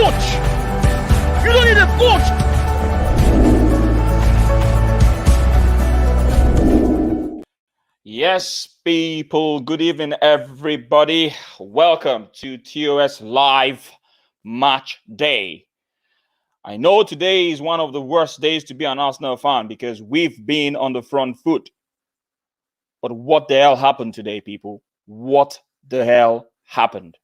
coach. You don't need a coach. Yes, people. Good evening, everybody. Welcome to TOS Live Match Day. I know today is one of the worst days to be an Arsenal fan because we've been on the front foot. But what the hell happened today, people? What the hell happened?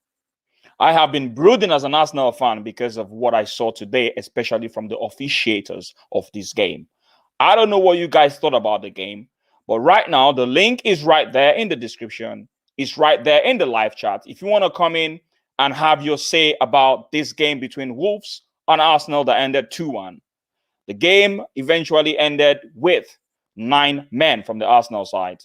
I have been brooding as an Arsenal fan because of what I saw today, especially from the officiators of this game. I don't know what you guys thought about the game, but right now, the link is right there in the description. It's right there in the live chat. If you want to come in and have your say about this game between Wolves and Arsenal that ended 2-1. The game eventually ended with 9 men from the Arsenal side.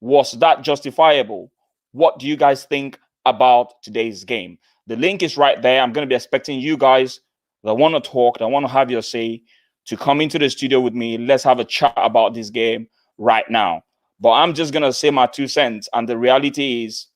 Was that justifiable? What do you guys think about today's game? The link is right there. I'm going to be expecting you guys that want to talk, that want to have your say, to come into the studio with me. Let's have a chat about this game right now. But I'm just going to say my 2 cents. And the reality is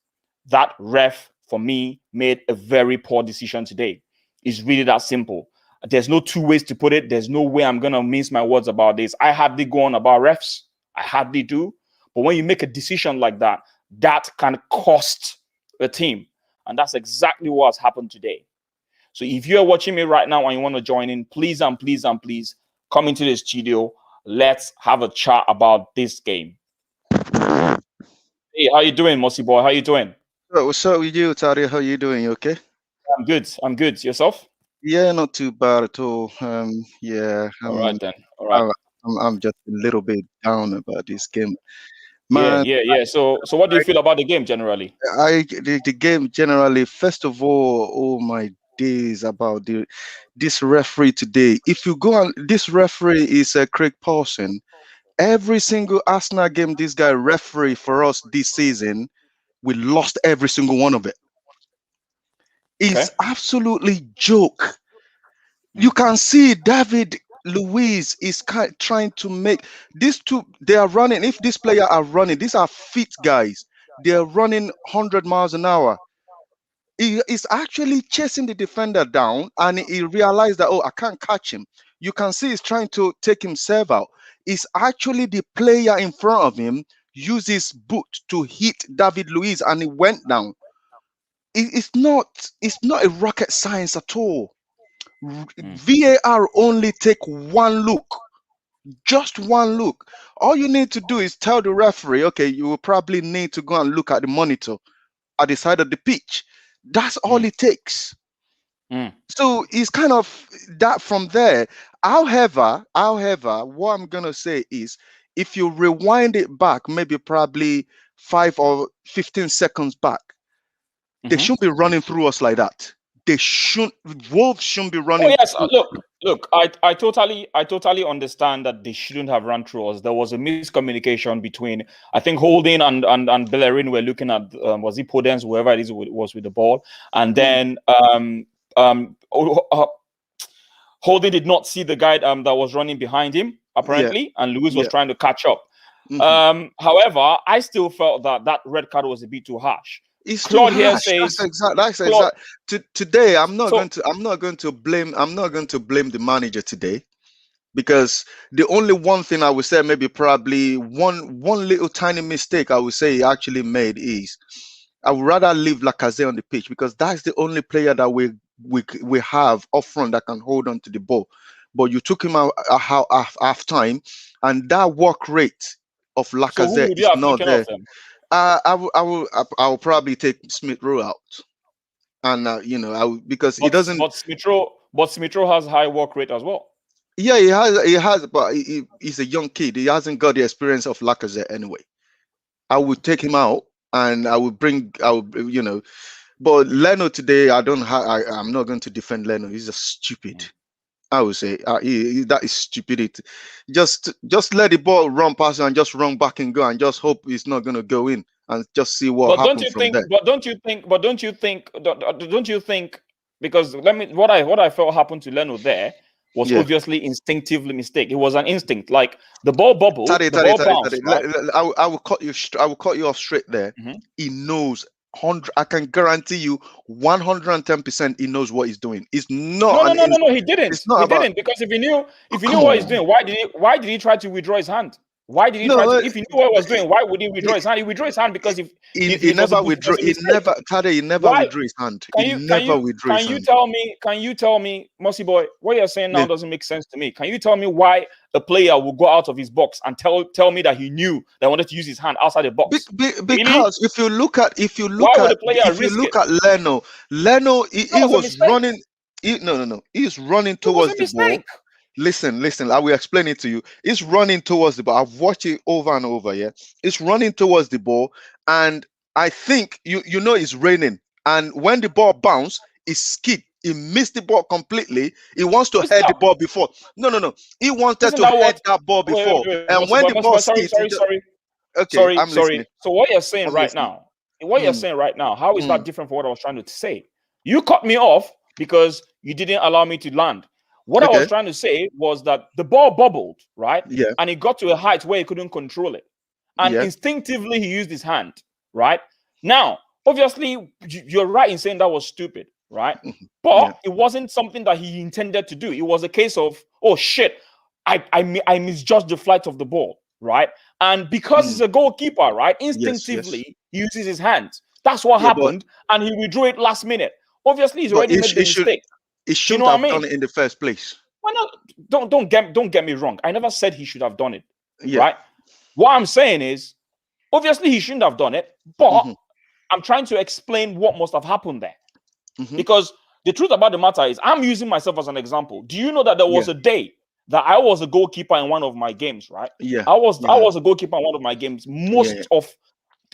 that ref, for me, made a very poor decision today. It's really that simple. There's no 2 ways to put it. There's no way I'm going to mince my words about this. I hardly go on about refs. I hardly do. But when you make a decision like that, that can cost a team. And that's exactly what has happened today. So if you're watching me right now and you want to join in, please and please and please come into the studio. Let's have a chat about this game. Hey, how you doing, Mossy boy? How you doing? What's up with you, Tari? How you doing? You okay? I'm good. I'm good. Yourself? Yeah, not too bad at all. All right then. All right. I'm just a little bit down about this game. Man, yeah. So what do you feel about the game generally? The game generally. First of all, oh my days about this referee today. If you go on, this referee is Craig Pawson. Every single Arsenal game this guy referee for us this season, we lost every single one of it. It's absolutely joke. You can see David Luiz is trying to make these two. They are running. If these players are running, these are fit guys. They are running 100 miles an hour. He is actually chasing the defender down, and he realized that, oh, I can't catch him. You can see he's trying to take himself out. It's actually the player in front of him used his boot to hit David Luiz, and he went down. It's not a rocket science at all. VAR only take one look, just one look. All you need to do is tell the referee, okay, you will probably need to go and look at the monitor at the side of the pitch. That's all it takes. So it's kind of that from there. However, what I'm gonna say is, if you rewind it back, maybe probably 5 or 15 seconds back, they shouldn't be running through us like that. Wolves shouldn't be running. Oh yes, look. I totally understand that they shouldn't have run through us. There was a miscommunication between, I think, Holding and Bellerin were looking at was it Podence, whoever it is was with the ball, and then Holding did not see the guy that was running behind him apparently, and Luiz was trying to catch up. However, I still felt that red card was a bit too harsh. It's Claude here says that's exact. Today, I'm not going to blame the manager today, because the only one thing I would say, maybe probably one little tiny mistake I would say he actually made is, I would rather leave Lacazette on the pitch, because that's the only player that we have up front that can hold on to the ball. But you took him out half time, and that work rate of Lacazette is not there. I will probably take Smith Rowe out, and because he doesn't. But Smith Rowe has high work rate as well. Yeah, he has, but he's a young kid. He hasn't got the experience of Lacazette anyway. I would take him out, and I would. But Leno today, I'm not going to defend Leno. He's just stupid. I would say that is stupidity. Just let the ball run past and just run back and go, and just hope it's not going to go in, and just see what happens from there. But don't you think? Because what I felt happened to Leno there was obviously instinctively mistake. It was an instinct, like the ball bubbled. I will cut you off straight there. He knows 100, I can guarantee you 110% he knows what he's doing. It's No, not no, an no, no, ins- no. He it's didn't. not He about didn't because if he knew come what he's on. doing, why did he try to withdraw his hand? Why did he try No, to? If he knew what he was doing, why would he withdraw his hand? He withdraw his hand because if he it was a never if it withdrew. was a mistake. He never Why withdrew his hand. can He you never withdrew his hand. can you tell me, Mossy boy, what you're saying now Yeah. doesn't make sense to me. Can you tell me why a player will go out of his box and tell me that he knew that he wanted to use his hand outside the box? Really? Because Why would a player if you risk it? look at Leno, That he was a was mistake. running. No. He's running It was towards a the ball. mistake. Listen. I will explain it to you. It's running towards the ball. I've watched it over and over. Yeah, it's running towards the ball, and I think you know it's raining. And when the ball bounced, he skid. He missed the ball completely. He wants to Isn't head the that ball before. No. He wanted isn't to that head what that ball before. And Mossy when boy, the ball sorry, skids, he sorry, just sorry. okay. Sorry, I'm listening. sorry. So what you're saying I'm right listening. now, what you're Hmm, saying right now, how is hmm. that different from what I was trying to say? You cut me off because you didn't allow me to land. What I was Okay. trying to say was that the ball bubbled, right? Yeah. And it got to a height where he couldn't control it. And Yeah. instinctively he used his hand, right? Now, obviously, you're right in saying that was stupid, right? Mhm. But Yeah. it wasn't something that he intended to do. It was a case of, oh shit, I misjudged the flight of the ball, right? And because he's Mm. a goalkeeper, right, Yes. instinctively he uses his hands. That's what Yeah, but happened, and he withdrew it last minute. Obviously, he's but already made the mistake. he Do you know shouldn't what I have mean? done it in the first place. Why not? Don't get me wrong. I never said he should have done it, Yeah. right? What I'm saying is, obviously, he shouldn't have done it, but Hmm. I'm trying to explain what must have happened there. Hmm. Because the truth about the matter is, I'm using myself as an example. Do you know that there Yeah. was a day that I was a goalkeeper in one of my games, right? Yeah. I Yeah. was a goalkeeper in one of my games Yeah.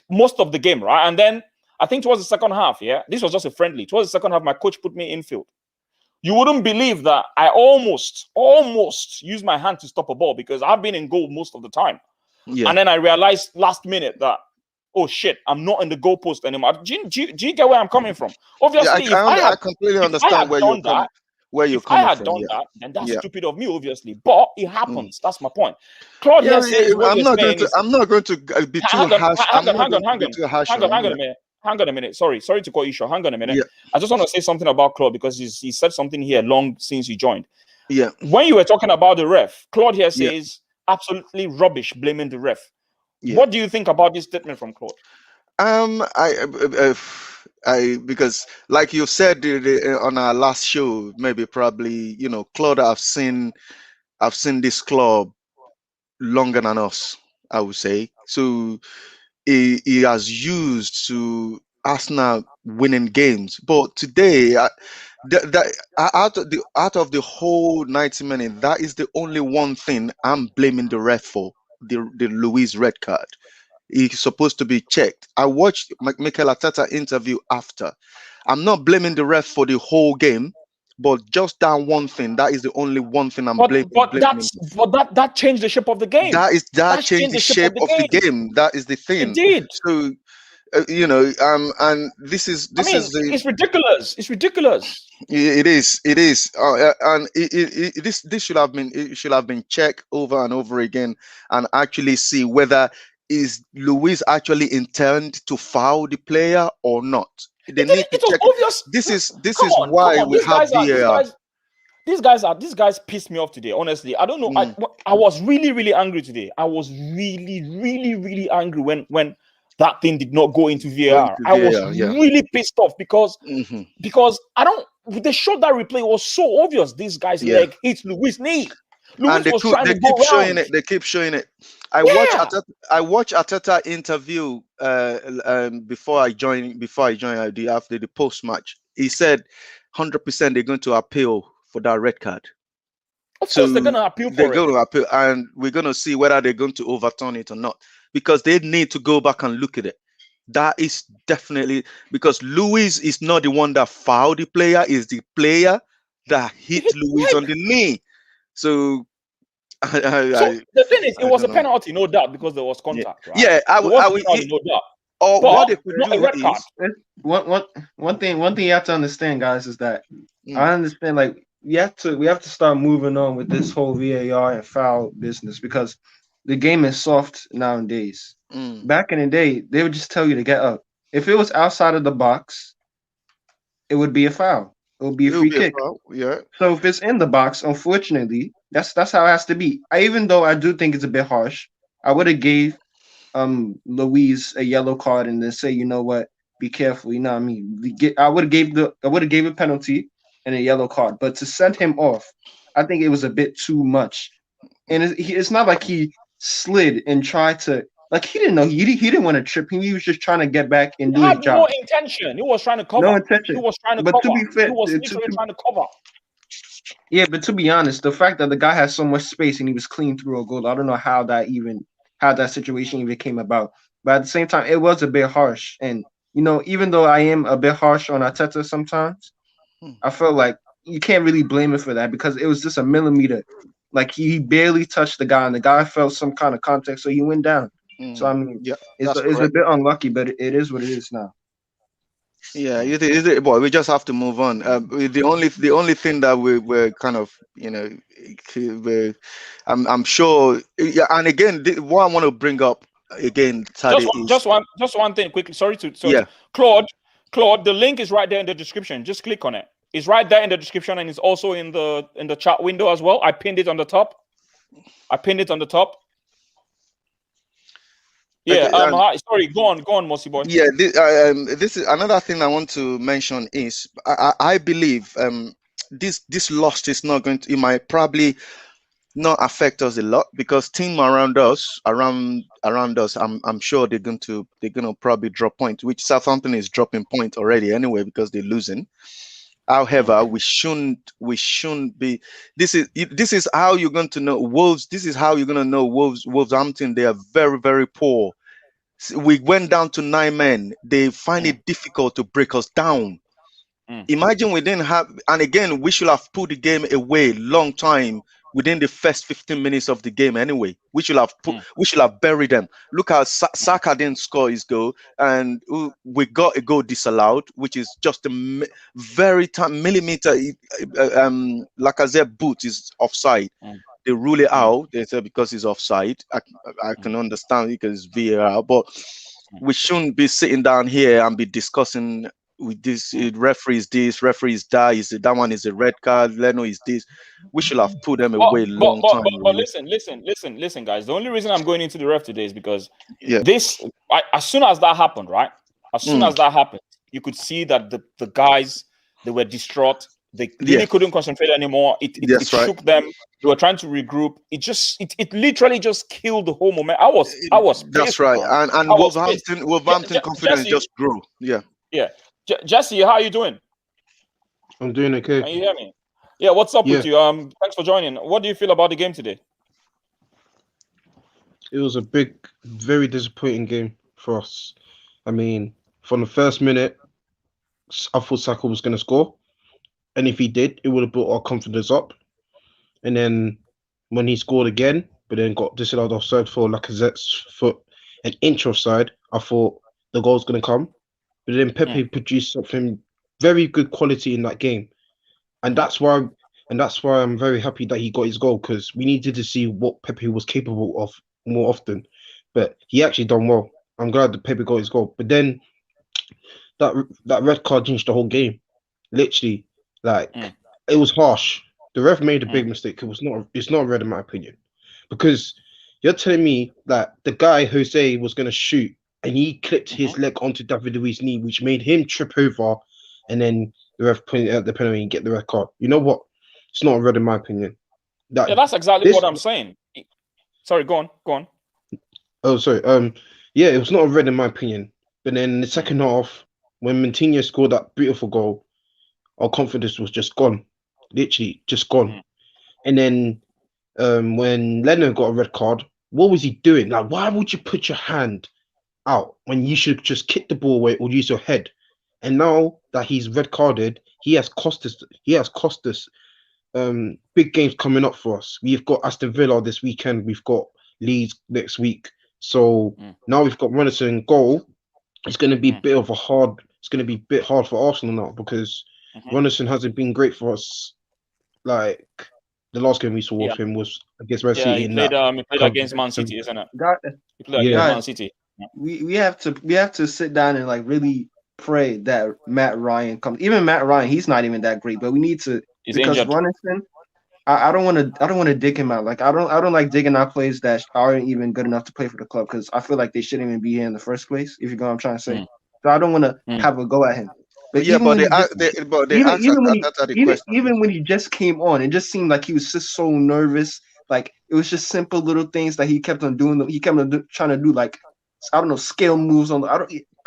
most of the game, right? And then I think towards the second half, yeah, this was just a friendly. Towards the second half, my coach put me infield. You wouldn't believe that I almost used my hand to stop a ball because I've been in goal most of the time. Yeah. And then I realized last minute that, oh shit, I'm not in the goalpost anymore. Do you get where I'm coming from? Yeah. Obviously, I completely if I understand had done that, where you're if I coming had from. done Yeah. that, then that's Yeah. stupid of me, obviously. But it Mm. happens. That's my point. Claude Yeah. here says what you're saying is I'm not going to be too hang on, harsh. I'm not hang on, going to be too harsh hang on on, him. hang on Yeah. a minute. Hang on a minute. Sorry to cut you short. Hang on a minute. Yeah. I just want to say something about Claude because he said something here long since he joined. Yeah. When you were talking about the ref, Claude here Yeah. says absolutely rubbish blaming the ref. Yeah. What do you think about this statement from Claude? I because like you said on our last show, maybe probably Claude, I've seen this club longer than us, I would say. So he has used to Arsenal winning games. But today, out of the whole 90 minutes, that is the only one thing I'm blaming the ref for, the Luis red card. He's supposed to be checked. I watched Mikel Arteta interview after. I'm not blaming the ref for the whole game, but just that one thing. That is the only one thing I'm blaming him for. That changed the shape of the game. That That changed changed the the shape shape of the of the game. game. That is the It thing. did. So and I this mean, is the it's ridiculous. It's ridiculous. it is and this should have been checked over and over again and actually see whether is Luis actually intend to foul the player or not. They It need didn't. to It was check it. obvious. This Come is on, come why on. we have VAR. These guys pissed me off today. Honestly, I don't know. Mm, I was really angry today. I was really angry when that thing did not go into going VAR. to I was VAR, yeah. really pissed off Hmm. because I don't. They showed that replay. It was so obvious. This guy's Yeah. leg hit Luis' knee. And Luis was trying they to go keep showing around. it. They keep showing it. Yeah, I watch Ateta interview before I joined ID after the post match. He said 100% they're going to appeal for that red card. of course they're So gonna appeal they're for it. going to appeal, and we're going to see whether they're going to overturn it or not, because they need to go back and look at it. That is definitely because Luis is not the one that fouled the player; is the player that He hit hit the Luis leg. on the knee. So I, So the thing is, it I was a don't know. penalty, no doubt, because there was Yeah, contact, right? yeah. It was I a will. penalty, no doubt, Or what but they could not a do red card. is, One thing you have to understand, guys, is that mm, I understand like we have to start moving on with this whole VAR and foul business because the game is soft nowadays. mm, Back in the day, they would just tell you to get up. If it was outside of the box, it would be a foul. It would be a It will free be a kick. foul. Yeah. So if it's in the box, unfortunately, that's how it has to be. Even though I do think it's a bit harsh, I would have gave Louise a yellow card and then say, you know what, be careful. You know what I mean? I would have gave a penalty and a yellow card, but to send him off, I think it was a bit too much. And it's not like he slid and tried to like he didn't know he didn't want to trip him. He was just trying to get back He and do his had no job. intention. He was trying to cover. No He intention. was trying to But to cover. be He fair, was literally trying to cover. yeah, but to be honest, the fact that the guy had so much space and he was clean through a goal, I don't know how that situation even came about. But at the same time, it was a bit harsh. And even though I am a bit harsh on Arteta sometimes, Hmm. I feel like you can't really blame him for that because it was just a millimeter. Like he barely touched the guy, and the guy felt some kind of contact, so he went down. So I mean, Yeah, it's that's it's a correct. bit unlucky, but it is what it is now. Yeah, boy, we just have to move on. The only thing that we're kind of, we're, I'm sure. Yeah, and again, what I want to bring up again, Tade, is Just one thing quickly. Sorry yeah. to Claude. The link is right there in the description. Just click on it. It's right there in the description, and it's also in the chat window as well. I pinned it on the top. Yeah. Okay, Sorry. Go on, Mossy boy. yeah. This is another thing I want to mention is I believe this loss is not going to. It might probably not affect us a lot because team around us, I'm sure they're gonna probably drop points, which Southampton is dropping points already anyway because they're losing. However, we shouldn't be. This is how you're going to know Wolves. This is how you're going to know Wolverhampton. They are very, very poor. We went down to 9 men. They find it difficult to break us down. Imagine we didn't have, and again, we should have put the game away long time within the first 15 minutes of the game anyway. We should have buried them. Look how Saka didn't score his goal, and we got a goal disallowed, which is just a very millimeter. Lacazette boot is offside. They rule it out. They say because he's offside. I can understand because it's VAR, but we shouldn't be sitting down here and be discussing with this referee is this, referee is that, that one is a red card, Leno is this. We should have put them away long time. But listen, guys. The only reason I'm going into the ref today is because Yeah. as soon as that happened, right? As soon as that happened, you could see that the guys, they were distraught. They really couldn't concentrate anymore. It shook them. They were trying to regroup. It literally just killed the whole moment. I was That's pissed, right. man. And Wolverhampton confidence Jesse, just grew. Yeah. Jesse, how are you doing? I'm doing okay. Can you hear me? Yeah, what's up with you? Thanks for joining. What do you feel about the game today? It was a big, very disappointing game for us. I mean, from the first minute, I thought Saka was going to score. And if he did, it would have brought our confidence up. And then when he scored again, but then got disallowed offside for Lacazette's foot, an inch offside, I thought the goal's going to come. But then Pepe produced something very good quality in that game. And that's why I'm very happy that he got his goal, because we needed to see what Pepe was capable of more often. But he actually done well. I'm glad that Pepe got his goal. But then that red card changed the whole game. Literally, it was harsh. The ref made a big mistake. It's not red in my opinion. Because you're telling me that the guy Jose was gonna shoot and he clipped his leg onto David Luiz's knee, which made him trip over, and then the ref pointed out the penalty and get the red card. You know what? It's not red in my opinion. That's exactly what I'm saying. Sorry, go on. Oh, sorry. Yeah, it was not a red in my opinion. But then in the second half, when Moutinho scored that beautiful goal, our confidence was just gone. Literally, just gone. And then when Leno got a red card, what was he doing? Like, why would you put your hand out when you should just kick the ball away or use your head? And now that he's red carded, he has cost us big games coming up for us. We've got Aston Villa this weekend. We've got Leeds next week. So now we've got Rusan in goal. It's going to be a bit hard for Arsenal now, because Rusan hasn't been great for us. Like, the last game we saw of him was against Red City. He played against Man City, isn't it? He played against Man City. we have to sit down and like really pray that Matt Ryan comes. Even Matt Ryan, he's not even that great, but we need to He's because injured. Runnison, I don't want to dig him out. Like I don't like digging out players that aren't even good enough to play for the club because I feel like they shouldn't even be here in the first place. If you know what I'm trying to say, so I don't want to have a go at him. But Yeah, even but when he just they asked at the question. even when he just came on, it just seemed like he was just so nervous. Like it was just simple little things that he kept on doing. He kept on trying to do like I don't know scale moves on. I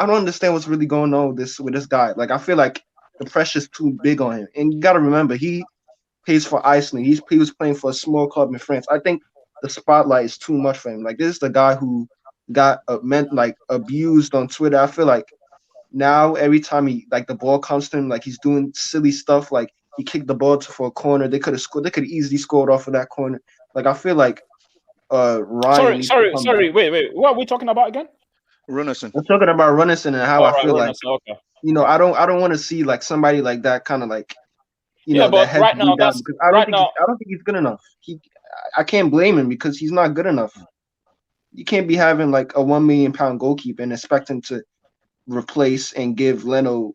don't understand what's really going on with this guy. Like I feel like the pressure's too big on him. And you got to remember he plays for Iceland. He was playing for a small club in France. I think the spotlight is too much for him. Like this is the guy who got meant like abused on Twitter. I feel like now every time he like the ball comes to him, like he's doing silly stuff. Like he kicked the ball for a corner. They could have scored. They could have easily scored off of that corner. Like I feel like Ryan needs to come back. Wait. What are we talking about again? Runnison. I'm talking about Runnison and how All I right, feel like okay. I don't want to see like somebody like that kind of like that but heads right me now, down because I don't think he's good enough. I can't blame him because he's not good enough. You can't be having like a £1 million goalkeeper and expect him to replace and give Leno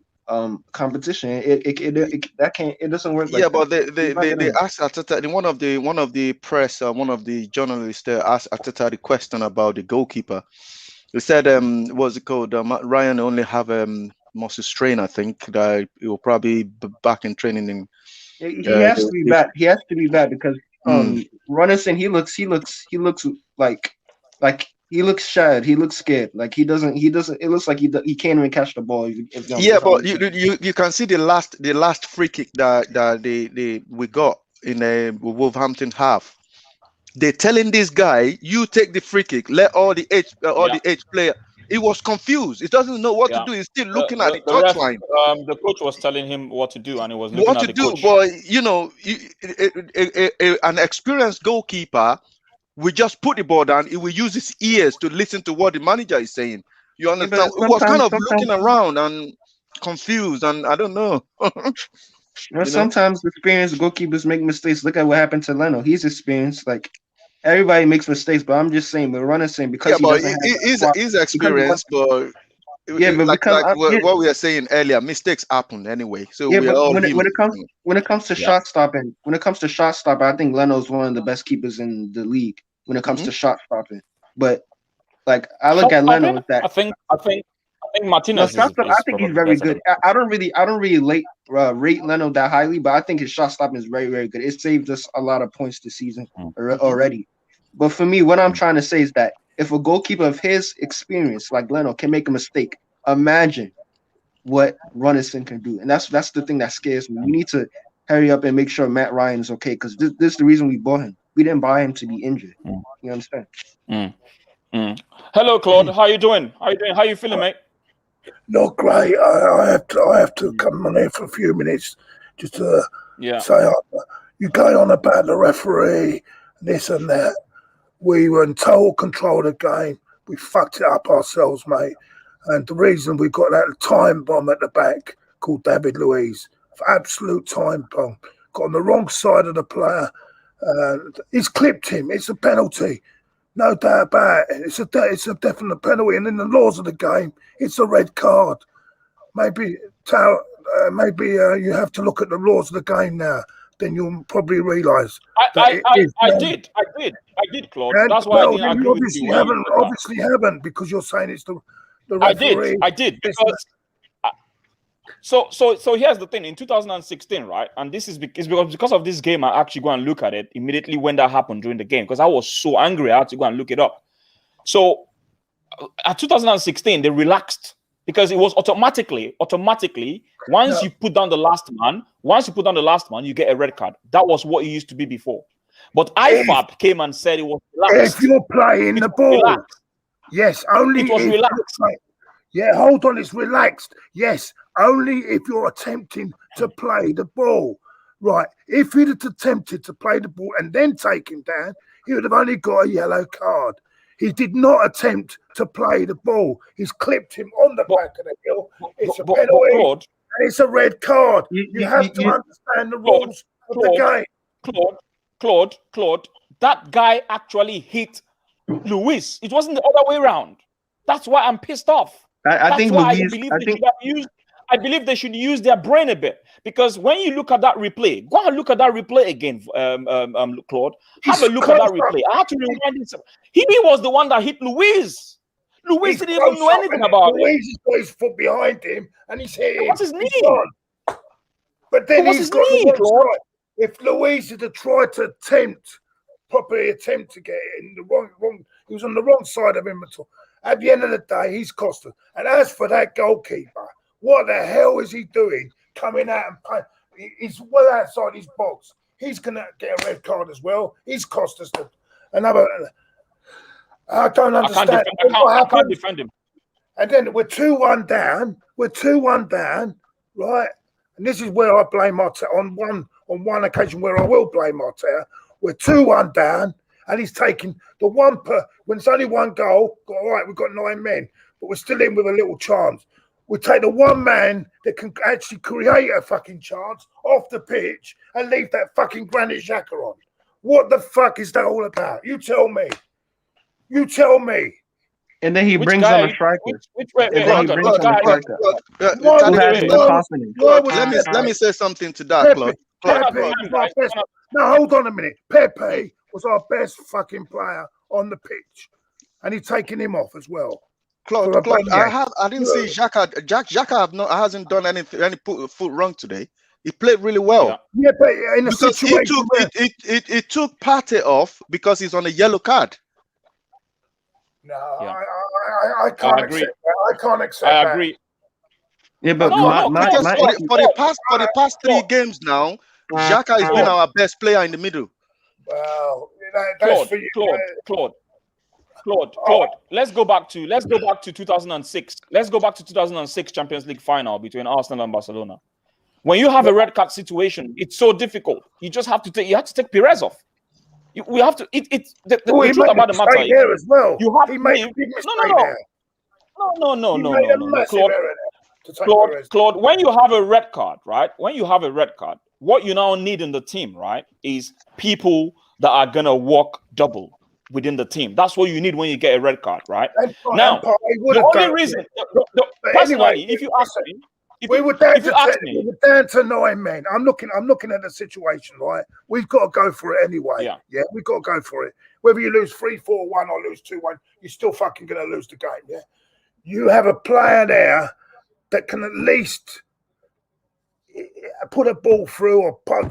competition. It doesn't work like Yeah, that. but He's not good they enough. asked Arteta. One of the press, one of the journalists there asked Arteta the question about the goalkeeper. They said, what's it called? Ryan only have muscle strain. I think that he will probably be back in training in. He has to be bad. He has to be bad because Mm. Runnison he looks like he looks shy. He looks scared. Like he doesn't. It looks like he can't even catch the ball. Yeah, If I'm but you can see the last free kick that we got in the Wolverhampton half. They're telling this guy, you take the free kick, let all the H player. He was confused. He doesn't know what to Yeah. do. He's still looking at the The ref, touchline. the coach was telling him what to do, and he was looking What at to the do, coach. but an experienced goalkeeper will just put the ball down. He will use his ears to listen to what the manager is saying. You Yeah, but understand? He was kind of looking around and confused, and I don't know. sometimes experienced goalkeepers make mistakes. Look at what happened to Leno. He's experienced. Like everybody makes mistakes, but I'm just saying, but Runnison because Yeah, he but doesn't have a squad, he's because experienced, but yeah, but because what we are saying earlier, mistakes happen anyway. So yeah, we are but all when human. it comes to Yeah. shot stopping, I think Leno's one of the best keepers in the league when it comes to shot stopping. But like I look at Leno as that. I think No, Martinez shot stop. I is think he's probably very better good. than. I don't really rate Leno that highly, but I think his shot stopping is very very good. It saved us a lot of points this season already. But for me, what I'm trying to say is that if a goalkeeper of his experience, like Leno, can make a mistake, imagine what Runnison can do. And that's the thing that scares me. We need to hurry up and make sure Matt Ryan is okay because this is the reason we bought him. We didn't buy him to be injured. You understand? Hello, Claude. How you doing? How you feeling, mate? Not great. I have to come on here for a few minutes just to say you're going on about the referee, this and that. We were in total control of the game. We fucked it up ourselves, mate. And the reason we got that time bomb at the back called David Luiz, absolute time bomb, got on the wrong side of the player. He's clipped him. It's a penalty. No doubt about it. It's a definite penalty. And in the laws of the game, it's a red card. Maybe you have to look at the laws of the game now. Then you'll probably realise that I did, Claude. That's why I didn't agree with you. Obviously haven't because you're saying it's the referee. I did because. So here's the thing. In 2016, right, and this is because of this game, I actually go and look at it immediately when that happened during the game because I was so angry. I had to go and look it up. So at 2016, they relaxed because it was automatically once you put down the last man, you get a red card. That was what it used to be before. But IFAB came and said it was relaxed. If you're playing the ball, relaxed. Yes, only it was relaxed. Yeah, hold on, it's relaxed. Yes, only if you're attempting to play the ball. Right, if he'd have attempted to play the ball and then take him down, he would have only got a yellow card. He did not attempt to play the ball. He's clipped him on the back of the heel. It's a penalty, Claude, and it's a red card. You have to understand the rules of the game. Claude, that guy actually hit Luis. It wasn't the other way around. That's why I'm pissed off. I think why Luis. I believe they should use their brain a bit, because when you look at that replay, go and look at that replay again, Claude. Have a look at that replay. I had to rewind it. He was the one that hit Luis. Luis didn't even know anything about it. Luis has got his foot behind him, and he's hitting. What's his knee? But then What's he's his got knee, the Claude? right. If Luis had tried to properly attempt to get it in the wrong, he was on the wrong side of him. At the end of the day, he's cost us. And as for that goalkeeper, what the hell is he doing coming out and playing? He's well outside his box. He's going to get a red card as well. He's cost us another. I don't understand. I can't defend him. And then we're 2-1 down. We're 2-1 down, right? And this is where I blame Arteta. On one occasion where I will blame Arteta. We're 2-1 down, and he's taking the one when it's only one goal. All right, we've got 9 men, but we're still in with a little chance. We take the one man that can actually create a fucking chance off the pitch and leave that fucking Granit Xhaka on. What the fuck is that all about? You tell me. You tell me. And then he brings on a striker. Let me say something to that, Claude. Now hold on a minute. Pepe was our best fucking player on the pitch, and he's taking him off as well. Claude, I didn't see Xhaka. Xhaka hasn't done any foot wrong today. He played really well. Yeah, but in a situation it took Partey off because he's on a yellow card. No, yeah. I can't accept that. I can't accept that. I agree. Yeah, but for the past 3 games now, Xhaka has been our best player in the middle. Well, that's for you. Claude, let's go back to 2006. Let's go back to 2006 Champions League final between Arsenal and Barcelona. When you have a red card situation, it's so difficult. You have to take Perez off. We have to. The truth about the matter is, as well. You have to make a big mistake there. No. Claude, when you have a red card, right? When you have a red card, what you now need in the team, right, is people that are gonna walk double within the team. That's what you need when you get a red card, right? Now, the only reason, personally, if you ask me, we were down to 9 men. I'm looking at the situation, right? We've got to go for it anyway. Yeah, we've got to go for it. Whether you lose 3-4-1 or lose 2-1, you're still fucking going to lose the game. Yeah, you have a player there that can at least put a ball through or drive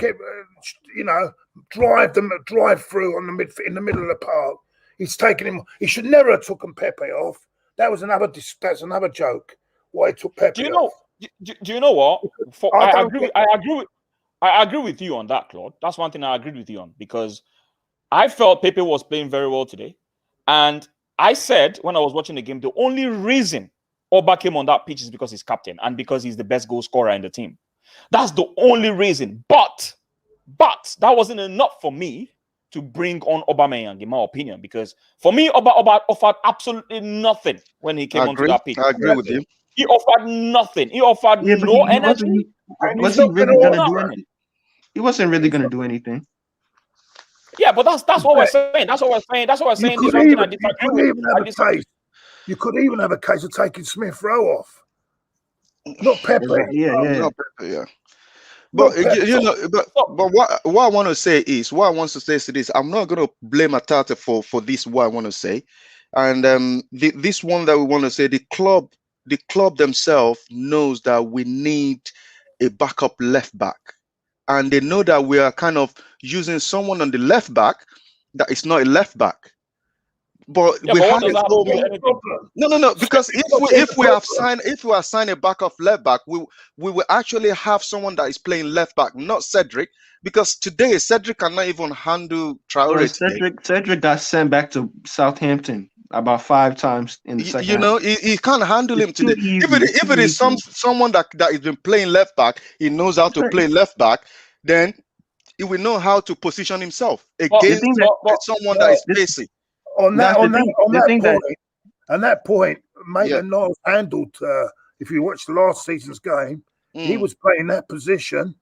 through in the middle of the park. He's taken him. He should never have taken Pepe off. That's another joke. Why he took Pepe off. Do you know what? I agree with you on that, Claude. That's one thing I agreed with you on, because I felt Pepe was playing very well today. And I said when I was watching the game, the only reason Oba came on that pitch is because he's captain and because he's the best goal scorer in the team. That's the only reason. But that wasn't enough for me to bring on Aubameyang, in my opinion, because for me, Oba offered absolutely nothing when he came onto that pitch. I agree with you. He offered nothing. He offered no energy. Was he really going to do anything? He wasn't really going to do anything. Yeah, but that's what we're saying. That's what we're saying. You could even have a case of taking Smith Rowe off. Not Pepe. Not Pepe, yeah. But what I want to say is, I'm not going to blame Arteta for this. What I want to say, and this one that we want to say, the club themselves knows that we need a backup left back, and they know that we are kind of using someone on the left back that is not a left back. But we have no, because if we have signed a backup left back, we will actually have someone that is playing left back, not Cedric, because today Cedric cannot even handle Traore. Cedric got sent back to Southampton about 5 times in the second. He can't handle him today. If it is someone that has been playing left back, he knows how to play left back, then he will know how to position himself against someone that is pacey. On that point, Maitland-Niles handled. If you watch last season's game, he was playing that position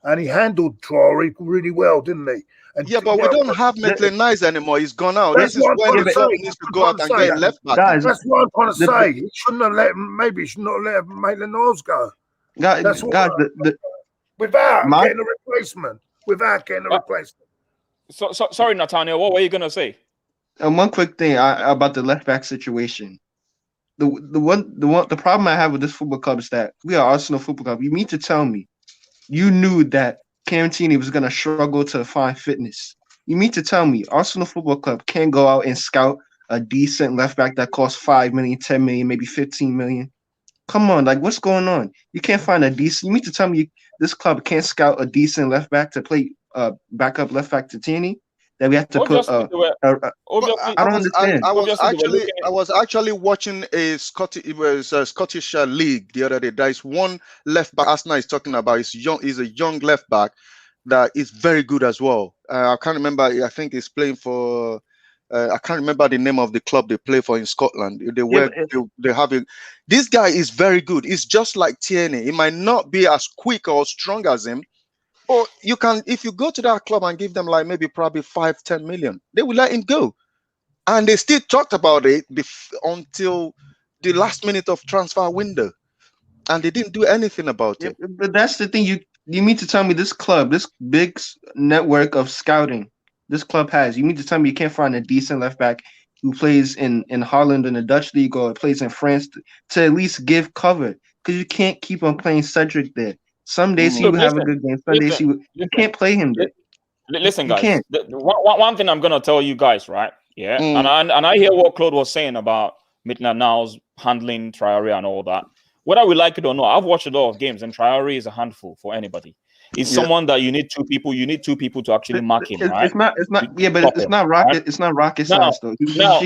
and he handled Traore really well, didn't he? And yeah, but we don't have Maitland-Niles anymore. He's gone out. This is when the club needs to go out and get left back. Guys, that's what I'm trying to say. He shouldn't have let him. Maybe he should not let Maitland-Niles go. Guys, without getting a replacement. So sorry, Nathaniel. What were you gonna say? One quick thing about the left back situation. The problem I have with this football club is that we are Arsenal Football Club. You mean to tell me you knew that Cantini was gonna struggle to find fitness? You mean to tell me Arsenal Football Club can't go out and scout a decent left back that costs 5 million, 10 million, maybe 15 million? Come on, like what's going on? You can't find a decent. You mean to tell me this club can't scout a decent left back to play backup left back to Tierney? That we have to put. I don't understand. I was actually watching a Scottish league the other day. There is one left back Arsenal is talking about. He's a young left back that is very good as well. I can't remember. I think he's playing for. I can't remember the name of the club they play for in Scotland. They have it. This guy is very good. It's just like Tierney. He might not be as quick or strong as him. Or you can, if you go to that club and give them like maybe probably 5-10 million, they will let him go. And they still talked about it until the last minute of transfer window. And they didn't do anything about it. But that's the thing. You mean to tell me this club, this big network of scouting this club has, you mean to tell me you can't find a decent left back who plays in Holland in the Dutch league or plays in France to at least give cover? Because you can't keep on playing Cedric there. Some days he will have a good game. Some days you can't play him there. Listen, guys. One thing I'm gonna tell you guys, right? Yeah, and I hear what Claude was saying about Maitland-Niles handling Traore and all that. Whether we like it or not, I've watched a lot of games, and Traore is a handful for anybody. He's someone that you need two people. You need two people to actually mark him, right? It's not. Yeah, but it's not rocket. Right? It's not rocket science, though. Let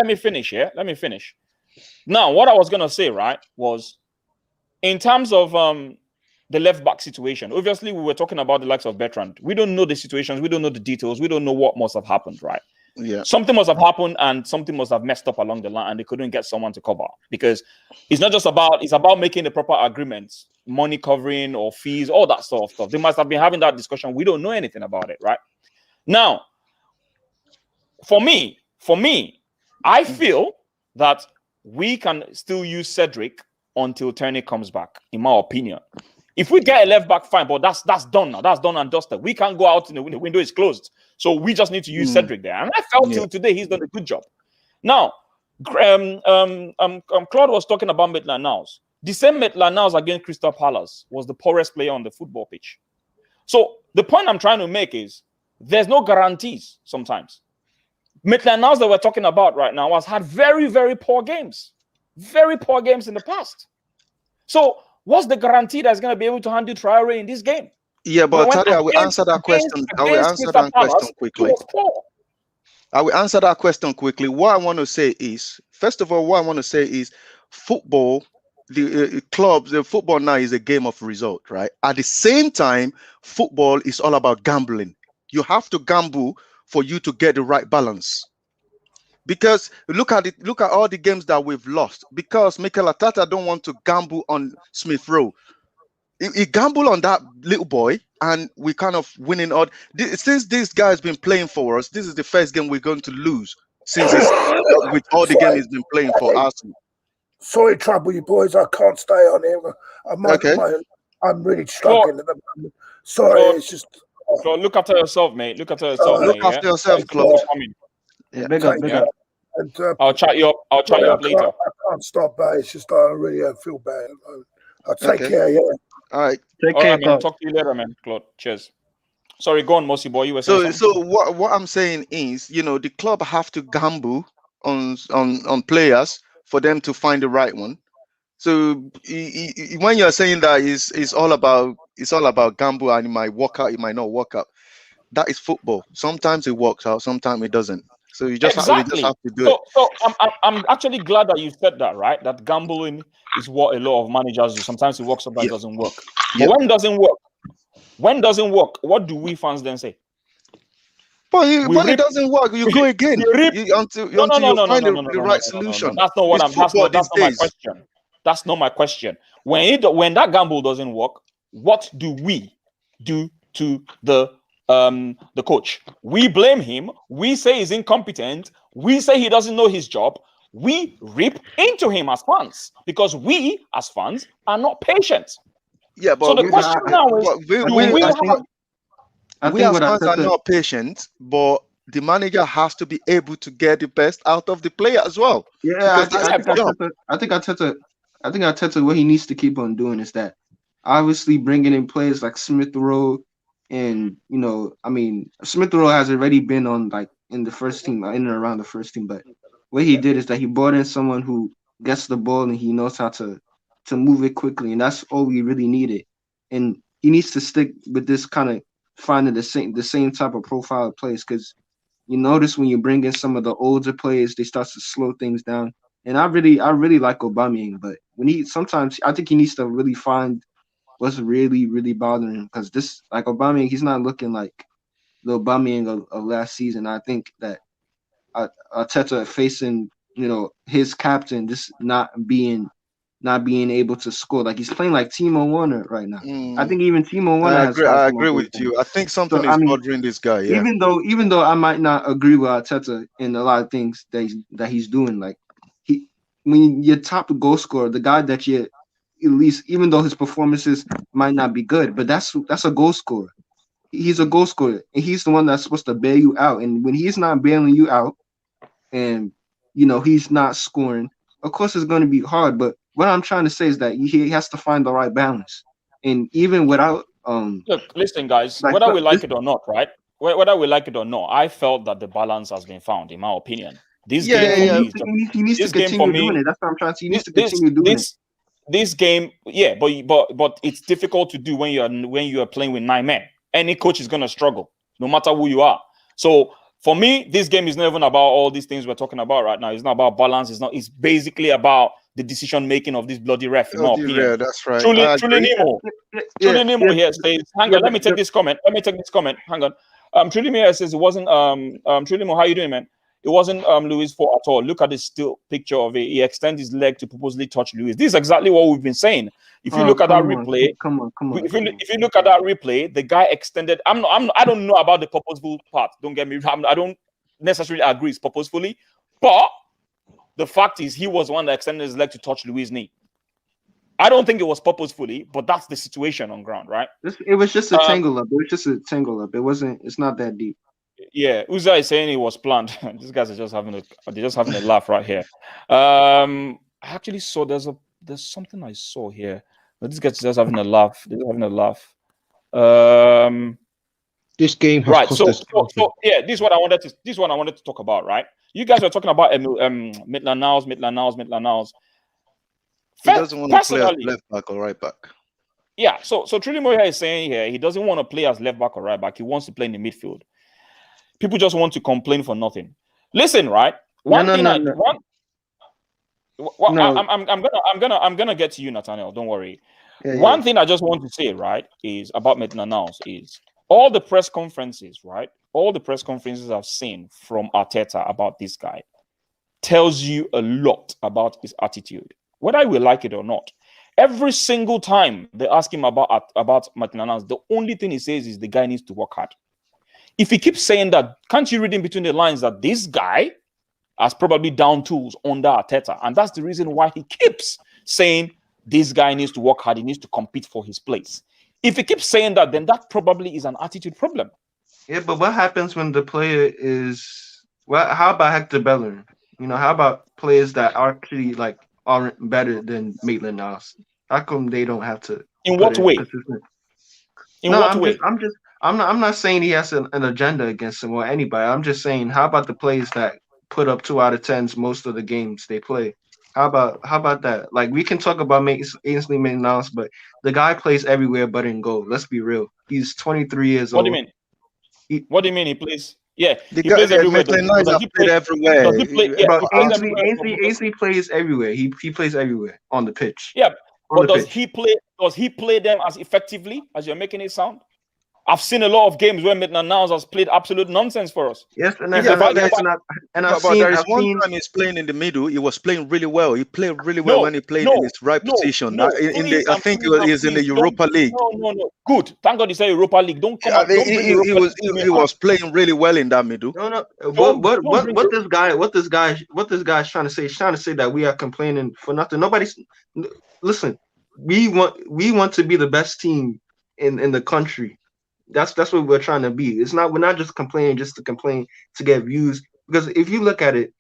me finish here. Let me finish. Now, what I was gonna say, right, was in terms of the left back situation. Obviously, we were talking about the likes of Bertrand. We don't know the situations. We don't know the details. We don't know what must have happened, right? Yeah. Something must have happened and something must have messed up along the line and they couldn't get someone to cover, because it's not just about, it's about making the proper agreements, money covering or fees, all that sort of stuff. They must have been having that discussion. We don't know anything about it, right? Now, for me, I feel that we can still use Cedric until Tierney comes back, in my opinion. If we get a left back, fine, but that's done now. That's done and dusted. We can't go out in the window is closed. So we just need to use Cedric there. And I felt till today he's done a good job. Now, Claude was talking about Maitland-Niles. The same Maitland-Niles against Crystal Palace was the poorest player on the football pitch. So the point I'm trying to make is there's no guarantees sometimes. Maitland-Niles that we're talking about right now has had very, very poor games. Very poor games in the past. So what's the guarantee that's going to be able to handle Traore in this game? Yeah, but Tari, I will answer that question. I will answer that question quickly. I will answer that question quickly. What I want to say is, first of all, football, the clubs, the football now is a game of result, right? At the same time, football is all about gambling. You have to gamble for you to get the right balance. Because look at it, look at all the games that we've lost. Because Mikel Arteta don't want to gamble on Smith Rowe. He gambled on that little boy, and we kind of winning all. Since this guy's been playing for us, this is the first game we're going to lose since with all the games he's been playing for Arsenal. Sorry, trouble you boys. I can't stay on here. I'm really struggling at the moment. Sorry, it's just. So look after yourself, mate. Look after yourself. Look after yourself, Claude. Yeah, big up. And, I'll chat you up later. I can't stop, but it's just I really feel bad. I'll take care. Yeah. All right. Take care, man. Talk to you later, man. Claude. Cheers. Sorry, go on, Mossy boy. You were saying so what I'm saying is, the club have to gamble on players for them to find the right one. So when you're saying that it's all about gamble and it might work out, it might not work out. That is football. Sometimes it works out, sometimes it doesn't. So you just have to do it. So I'm actually glad that you said that, right? That gambling is what a lot of managers do. Sometimes it works, sometimes it doesn't work. But when it doesn't work, what do we fans then say? But when it doesn't work, you go again until you find the right solution. That's not my question. That's not my question. When that gamble doesn't work, what do we do to the coach? We blame him. We say he's incompetent. We say he doesn't know his job. We rip into him as fans because we, as fans, are not patient. Yeah, So but the question now is, we as fans are not patient, but the manager has to be able to get the best out of the player as well. Yeah, I think Arteta, what he needs to keep on doing is that obviously bringing in players like Smith Rowe, and Smith Rowe has already been on like in the first team, in and around the first team. But what he did is that he brought in someone who gets the ball and he knows how to move it quickly, and that's all we really needed. And he needs to stick with this kind of finding the same type of profile of players, because you notice when you bring in some of the older players, they start to slow things down. And I really like Aubameyang, but sometimes I think he needs to really find what's really, really bothering him, because this, like, Aubameyang, he's not looking like the Aubameyang of last season. I think that Arteta facing, his captain just not being able to score. Like, he's playing like Timo Werner right now. I think even Timo Werner I agree with you. I think something is bothering this guy. Yeah. Even though I might not agree with Arteta in a lot of things that he's doing, like when your top goal scorer, the guy that you at least, even though his performances might not be good, but that's a goal scorer. He's a goal scorer, and he's the one that's supposed to bail you out. And when he's not bailing you out, and he's not scoring, of course it's going to be hard. But what I'm trying to say is that he has to find the right balance. And even without look, listen, guys, whether we like it or not, right? Whether we like it or not, I felt that the balance has been found, in my opinion. This game he needs to continue doing it. That's what I'm trying to say. He needs to continue doing it. This game, yeah, but it's difficult to do when you are playing with 9 men. Any coach is gonna struggle, no matter who you are. So for me, this game is not even about all these things we're talking about right now. It's not about balance. It's basically about the decision making of this bloody ref. In my opinion, yeah, that's right. Truly Nemo here says, hang on, let me take this comment. Hang on. Truly Nemo says it wasn't Truly Nemo, how you doing, man? It wasn't Luis fault at all. Look at this still picture of it. He extends his leg to purposely touch Luis. This is exactly what we've been saying. If you look at that replay, come on. If you look at that replay, the guy extended. I don't know about the purposeful part. Don't get me wrong. I don't necessarily agree it's purposefully, but the fact is he was the one that extended his leg to touch Luis' knee. I don't think it was purposefully, but that's the situation on ground, right? It was just a tangle up. It's not that deep. Yeah, Uza is saying it was planned. These guys are just having a laugh right here. I actually saw there's something I saw here. But this guy's just having a laugh. This game has right. Cost So us yeah, this is what I wanted to talk about. Right, you guys were talking about Maitland-Niles. He doesn't want to play as left back or right back. Yeah. So Truly Moya is saying here he doesn't want to play as left back or right back. He wants to play in the midfield. People just want to complain for nothing. Listen, right? I'm gonna get to you, Nathaniel. Don't worry. One thing I just want to say, right, is about Maitland-Niles is all the press conferences, right? All the press conferences I've seen from Arteta about this guy tells you a lot about his attitude, whether we like it or not. Every single time they ask him about Maitland-Niles, the only thing he says is the guy needs to work hard. If he keeps saying that, can't you read in between the lines that this guy has probably down tools under Arteta? And that's the reason why he keeps saying this guy needs to work hard. He needs to compete for his place. If he keeps saying that, then that probably is an attitude problem. Yeah, but what happens when the player is... Well, how about Hector Bellerin? How about players that actually aren't better than Maitland-Niles? How come they don't have to... In what way? I'm not saying he has an agenda against him or anybody. I'm just saying, how about the players that put up 2 out of 10s most of the games they play? How about that? Like, we can talk about Ainsley Maitland-Niles, but the guy plays everywhere but in goal. Let's be real. He's 23 years old. What do you mean? What do you mean he plays? Yeah, he plays everywhere. Does he play everywhere? Ainsley plays everywhere. He plays everywhere on the pitch. Yeah, but does he play them as effectively as you're making it sound? I've seen a lot of games where Maitland-Niles has played absolute nonsense for us. Yes, and If I, the and I, back- yes, and I, and I've But seen, there is I've one seen. time he's playing in the middle. He was playing really well. He played really well when he played in his right position. In the, I think it was in the Europa League. No. Good. Thank God you say Europa League. Don't come out. Don't bring Europa League to me, he was playing really well in that middle. No. Don't bring What this guy's trying to say? He's trying to say that we are complaining for nothing. Nobody's. Listen, we want to be the best team in the country. That's what we're trying to be. We're not just complaining just to complain to get views. Because if you look at it,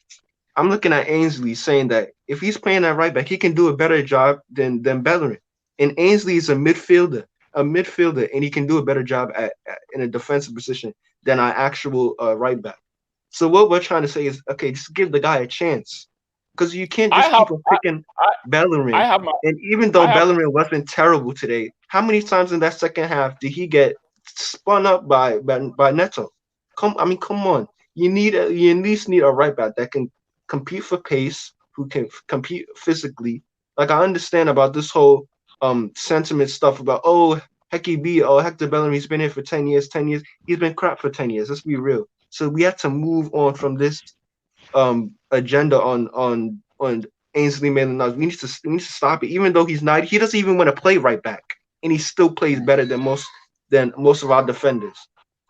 I'm looking at Ainsley saying that if he's playing at right back, he can do a better job than Bellerin. And Ainsley is a midfielder, and he can do a better job in a defensive position than our actual right back. So what we're trying to say is, okay, just give the guy a chance, because you can't just keep on picking Bellerin. And even though Bellerin wasn't terrible today, how many times in that second half did he get spun up by Neto? Come on. You at least need a right back that can compete for pace, who can compete physically. Like, I understand about this whole sentiment stuff about Hector Bellerin, he's been here for 10 years. He's been crap for 10 years. Let's be real. So we have to move on from this agenda on Ainsley Maitland-Niles. We need to stop it. Even though he doesn't even want to play right back, and he still plays better than most of our defenders.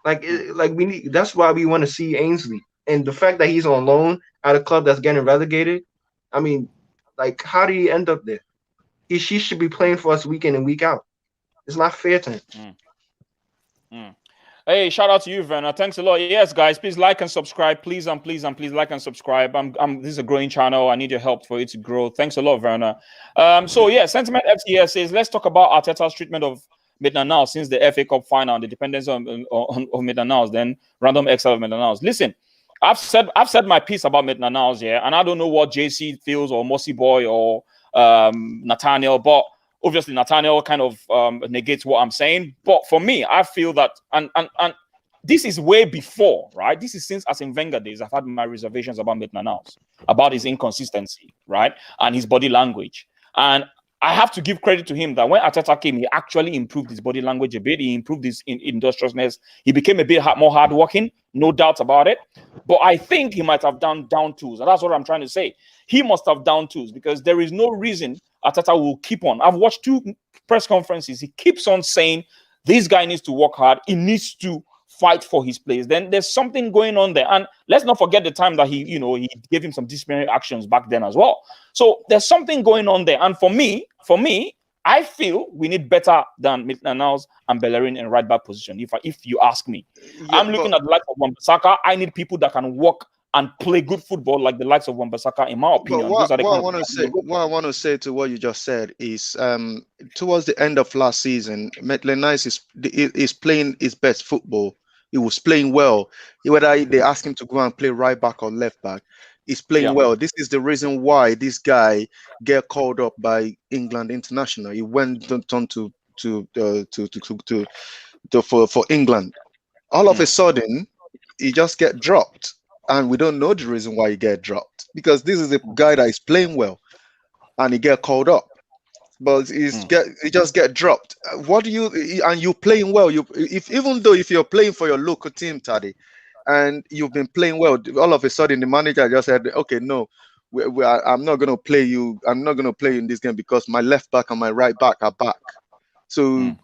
That's why we want to see Ainsley. And the fact that he's on loan at a club that's getting relegated, I mean, like, how did he end up there? He should be playing for us week in and week out. It's not fair to him. Hey, shout out to you, Werner. Thanks a lot. Yes, guys, please like and subscribe. Please like and subscribe. This is a growing channel. I need your help for it to grow. Thanks a lot, Werner. So yeah, Sentiment FCS says, let's talk about Arteta's treatment of Maitland-Niles since the FA Cup final and the dependence on Maitland-Niles, then random exile of Maitland-Niles. Listen, I've said my piece about Maitland-Niles, and I don't know what JC feels or Mossy Boy or Nathaniel, but obviously Nathaniel kind of negates what I'm saying. But for me, I feel that, and this is way before, right? This is since Arsene Wenger days. I've had my reservations about Maitland-Niles, about his inconsistency, right, and his body language. And I have to give credit to him that when Arteta came, he actually improved his body language a bit. He improved his industriousness. He became a bit more hardworking, no doubt about it. But I think he might have done down tools. And that's what I'm trying to say. He must have down tools, because there is no reason Arteta will keep on. I've watched 2 press conferences. He keeps on saying this guy needs to work hard. He needs to fight for his place. Then there's something going on there. And let's not forget the time that he gave him some disciplinary actions back then as well. So there's something going on there. And for me, I feel we need better than Maitland-Niles and Bellerin in right back position. If you ask me, I'm looking at the likes of Wan-Bissaka. I need people that can work and play good football like the likes of Wan-Bissaka, in my opinion. What I want to say to what you just said is, towards the end of last season, Maitland-Niles is playing his best football. He was playing well. Whether they ask him to go and play right back or left back, he's playing well. This is the reason why this guy get called up by England international. He went on for England. All of a sudden, he just get dropped, and we don't know the reason why he get dropped, because this is a guy that is playing well, and he get called up, but he just get dropped. You playing well? Even though if you're playing for your local team, Taddy, and you've been playing well, all of a sudden the manager just said, okay, no, I'm not going to play you. I'm not going to play you in this game because my left back and my right back are back. So,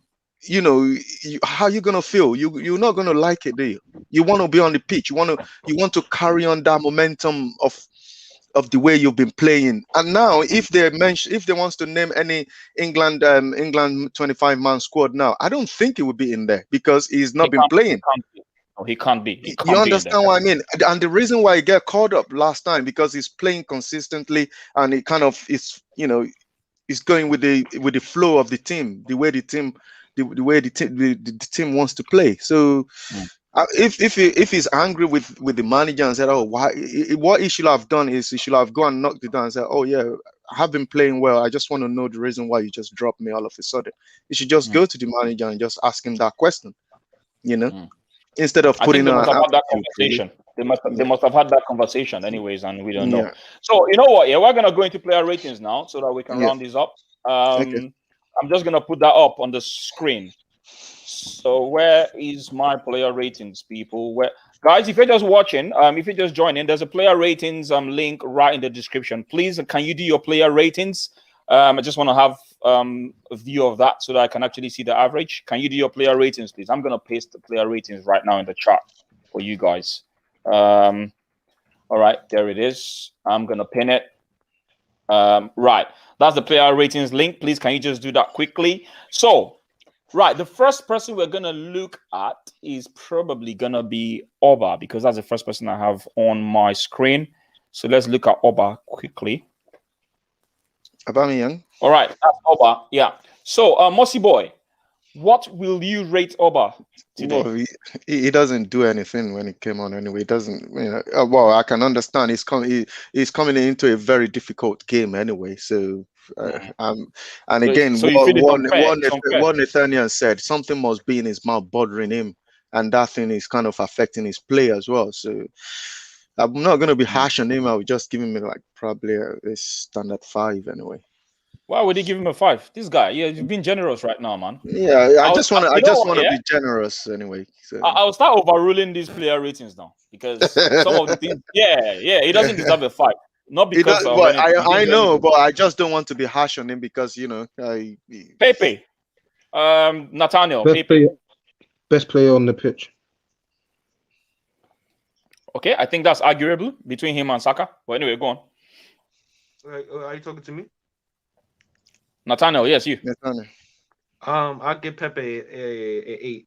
how are you going to feel? You're not going to like it, do you? You want to be on the pitch. You want to carry on that momentum of the way you've been playing. And now, if they wants to name any England 25-man squad now, I don't think he would be in there because he's not been playing. He can't be. You understand what I mean? And the reason why he got called up last time, because he's playing consistently, and he kind of is, he's going with the flow of the team, the way the team wants to play. So if he's angry with the manager and said, oh, why? What he should have done is he should have gone and knocked it down and said, oh yeah, I have been playing well. I just want to know the reason why you just dropped me all of a sudden. You should just go to the manager and just ask him that question, instead of putting on that conversation. They must have had that conversation anyways, and we don't know. So you know what? Yeah, we're gonna go into player ratings now so that we can round this up. I'm just gonna put that up on the screen. So where is my player ratings, people? Where, guys, if you're just watching, if you're just joining, there's a player ratings link right in the description. Please, can you do your player ratings? I just want to have a view of that so that I can actually see the average. Can you do your player ratings, please? I'm gonna paste the player ratings right now in the chat for you guys. All right, there it is. I'm gonna pin it. Right, that's the player ratings link. Please, can you just do that quickly? So, right, the first person we're gonna look at is probably gonna be Oba, because that's the first person I have on my screen. So let's look at Oba quickly. Aubameyang. All right, that's Oba. Yeah. So, Mossy Boy, what will you rate Oba today? Well, he doesn't do anything when he came on anyway. He doesn't, well, I can understand he's coming into a very difficult game anyway. So, and again, so you feel it's unfair? what Nathaniel said, something must be in his mouth bothering him, and that thing is kind of affecting his play as well. So, I'm not going to be harsh on him. I would just give him like probably a standard 5 anyway. Why would he give him a 5? This guy, yeah, you've been generous right now, man. Yeah, I just want to be generous anyway. So. I'll start overruling these player ratings now, because some of the things, he doesn't deserve a 5. Not because I know, but I just don't want to be harsh on him because Pepe, Nathaniel, best player on the pitch. Okay, I think that's arguable between him and Saka. But anyway, go on. Are you talking to me? Nathaniel, yes, you. Nathaniel. I'll give Pepe a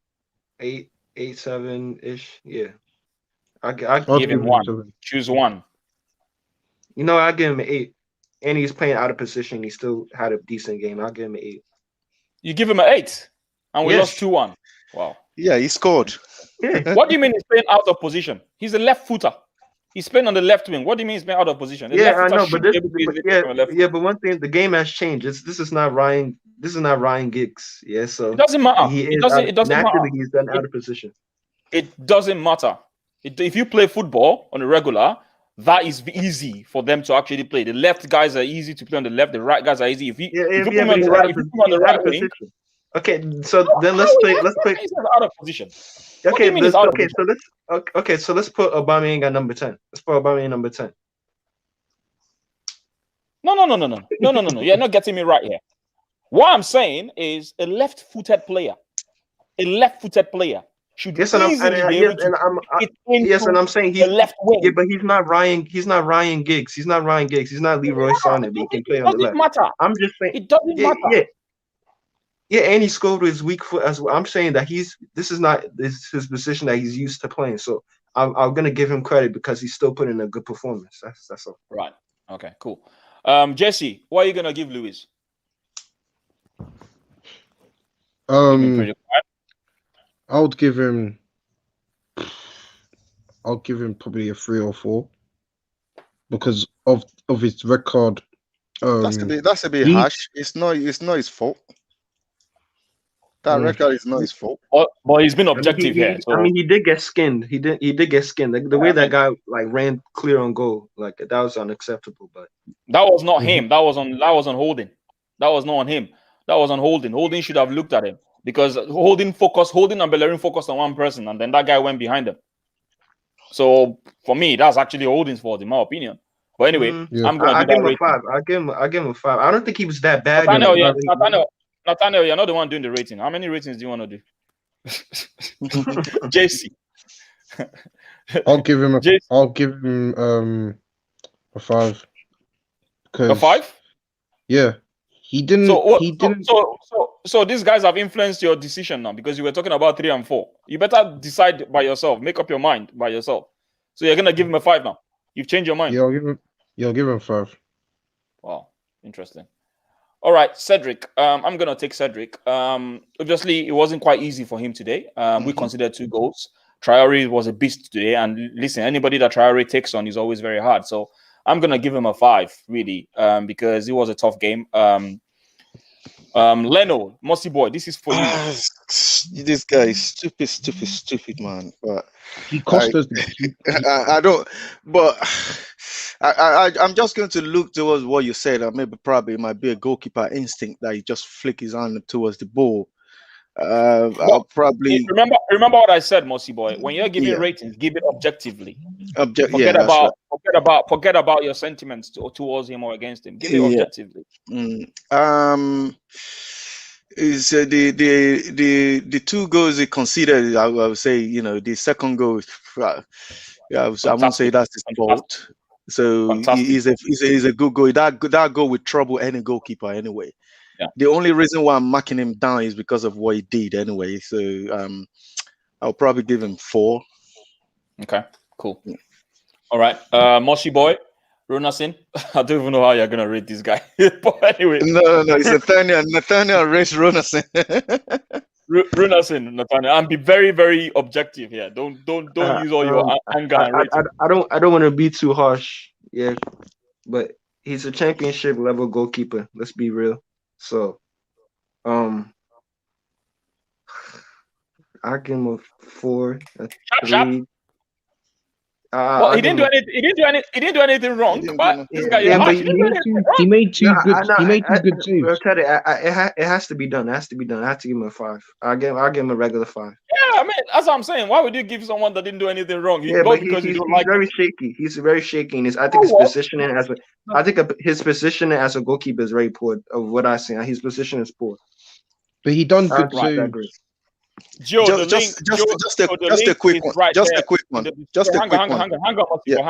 8, 7 ish. Yeah, I'll give him 1. Choose 1. You know, I'll give him an 8. And he's playing out of position. He still had a decent game. I'll give him an 8. You give him an 8, and we lost 2-1. Wow. Yeah, he scored. Yeah. What do you mean he's playing out of position? He's a left footer. He's playing on the left wing. What do you mean he's playing out of position? I know, but but one thing, the game has changed. This is not Ryan. This is not Ryan Giggs. Yeah, so it doesn't matter. It doesn't matter. He's done out of position. It doesn't matter. If you play football on a regular, that is easy for them to actually play. The left guys are easy to play on the left. The right guys are easy. If you put them on the right wing. Okay, so then let's play. He's out of position. Okay, so let's put Aubameyang at number 10. Let's put Aubameyang number 10. No. You're not getting me right here. What I'm saying is a left-footed player should easily be able to and I'm saying he's left wing. Yeah, but he's not Ryan Giggs. He's not Ryan Giggs. He's not Leroy Sané. He can play on the left. Matter. I'm just saying it doesn't matter. Yeah, and he scored with his weak foot as well. I'm saying that this is his position that he's used to playing. So I'm gonna give him credit because he's still putting in a good performance. That's all. Right. Okay. Cool. Jesse, what are you gonna give Luis? I'll give him probably a 3 or 4 because of his record. That's a bit harsh. It's not his fault. That record is not his fault. But he's been objective here. So. I mean, he did get skinned. He did get skinned. The way that guy ran clear on goal, that was unacceptable. But that was not him. That was on Holding. That was not on him. That was on Holding. Holding should have looked at him because Holding and Bellerin focused on one person, and then that guy went behind him. So for me, that's actually Holding's fault, in my opinion. But anyway, I'm gonna give him a 5. I give him a 5. I don't think he was that bad. Nathaniel, you're not the one doing the rating. How many ratings do you want to do? JC. I'll give him a 5. A 5? Yeah. He didn't. So these guys have influenced your decision now because you were talking about 3 and 4. You better decide by yourself. Make up your mind by yourself. So you're gonna give him a 5 now. You've changed your mind. Yeah, I'll give him 5. Wow, interesting. All right, Cedric. I'm gonna take Cedric. Obviously, it wasn't quite easy for him today. We considered 2 goals. Traore was a beast today, and listen, anybody that Traore takes on is always very hard. So I'm gonna give him a 5, really, because it was a tough game. Leno, Mossy Boy, this is for you. This guy is stupid, man. But he cost us. I don't. But I'm just going to look towards what you said. Maybe probably it might be a goalkeeper instinct that he just flick his hand towards the ball. I'll probably remember what I said, Mossy boy. When you're giving ratings, give it objectively. Forget about your sentiments towards him or against him. Give it objectively. Is the two goals he conceded? I would say, the second goal. I won't say that's his fault. So he's a good goal. That goal would trouble any goalkeeper anyway. Yeah. The only reason why I'm marking him down is because of what he did anyway. So I'll probably give him 4. Okay, cool. All right, Moshi boy, Rusan. I don't even know how you're gonna rate this guy, but anyway. No, it's Nathaniel rates Rusan. Rusan, Nathaniel, and be very, very objective here. Don't use all your anger and rating. I don't want to be too harsh, but he's a championship level goalkeeper. Let's be real. So, I give him a 4, a 3. Well, he didn't do anything wrong. But this guy, he made two good saves. It has to be done. It has to be done. I have to give him a 5. I'll give him a regular 5. Yeah, I mean, that's what I'm saying. Why would you give someone that didn't do anything wrong? He's very shaky. He's very shaky. And I think his positioning his positioning as a goalkeeper is very poor. Of what I see, his position is poor. But he done good saves. Joe, just a quick one. Hang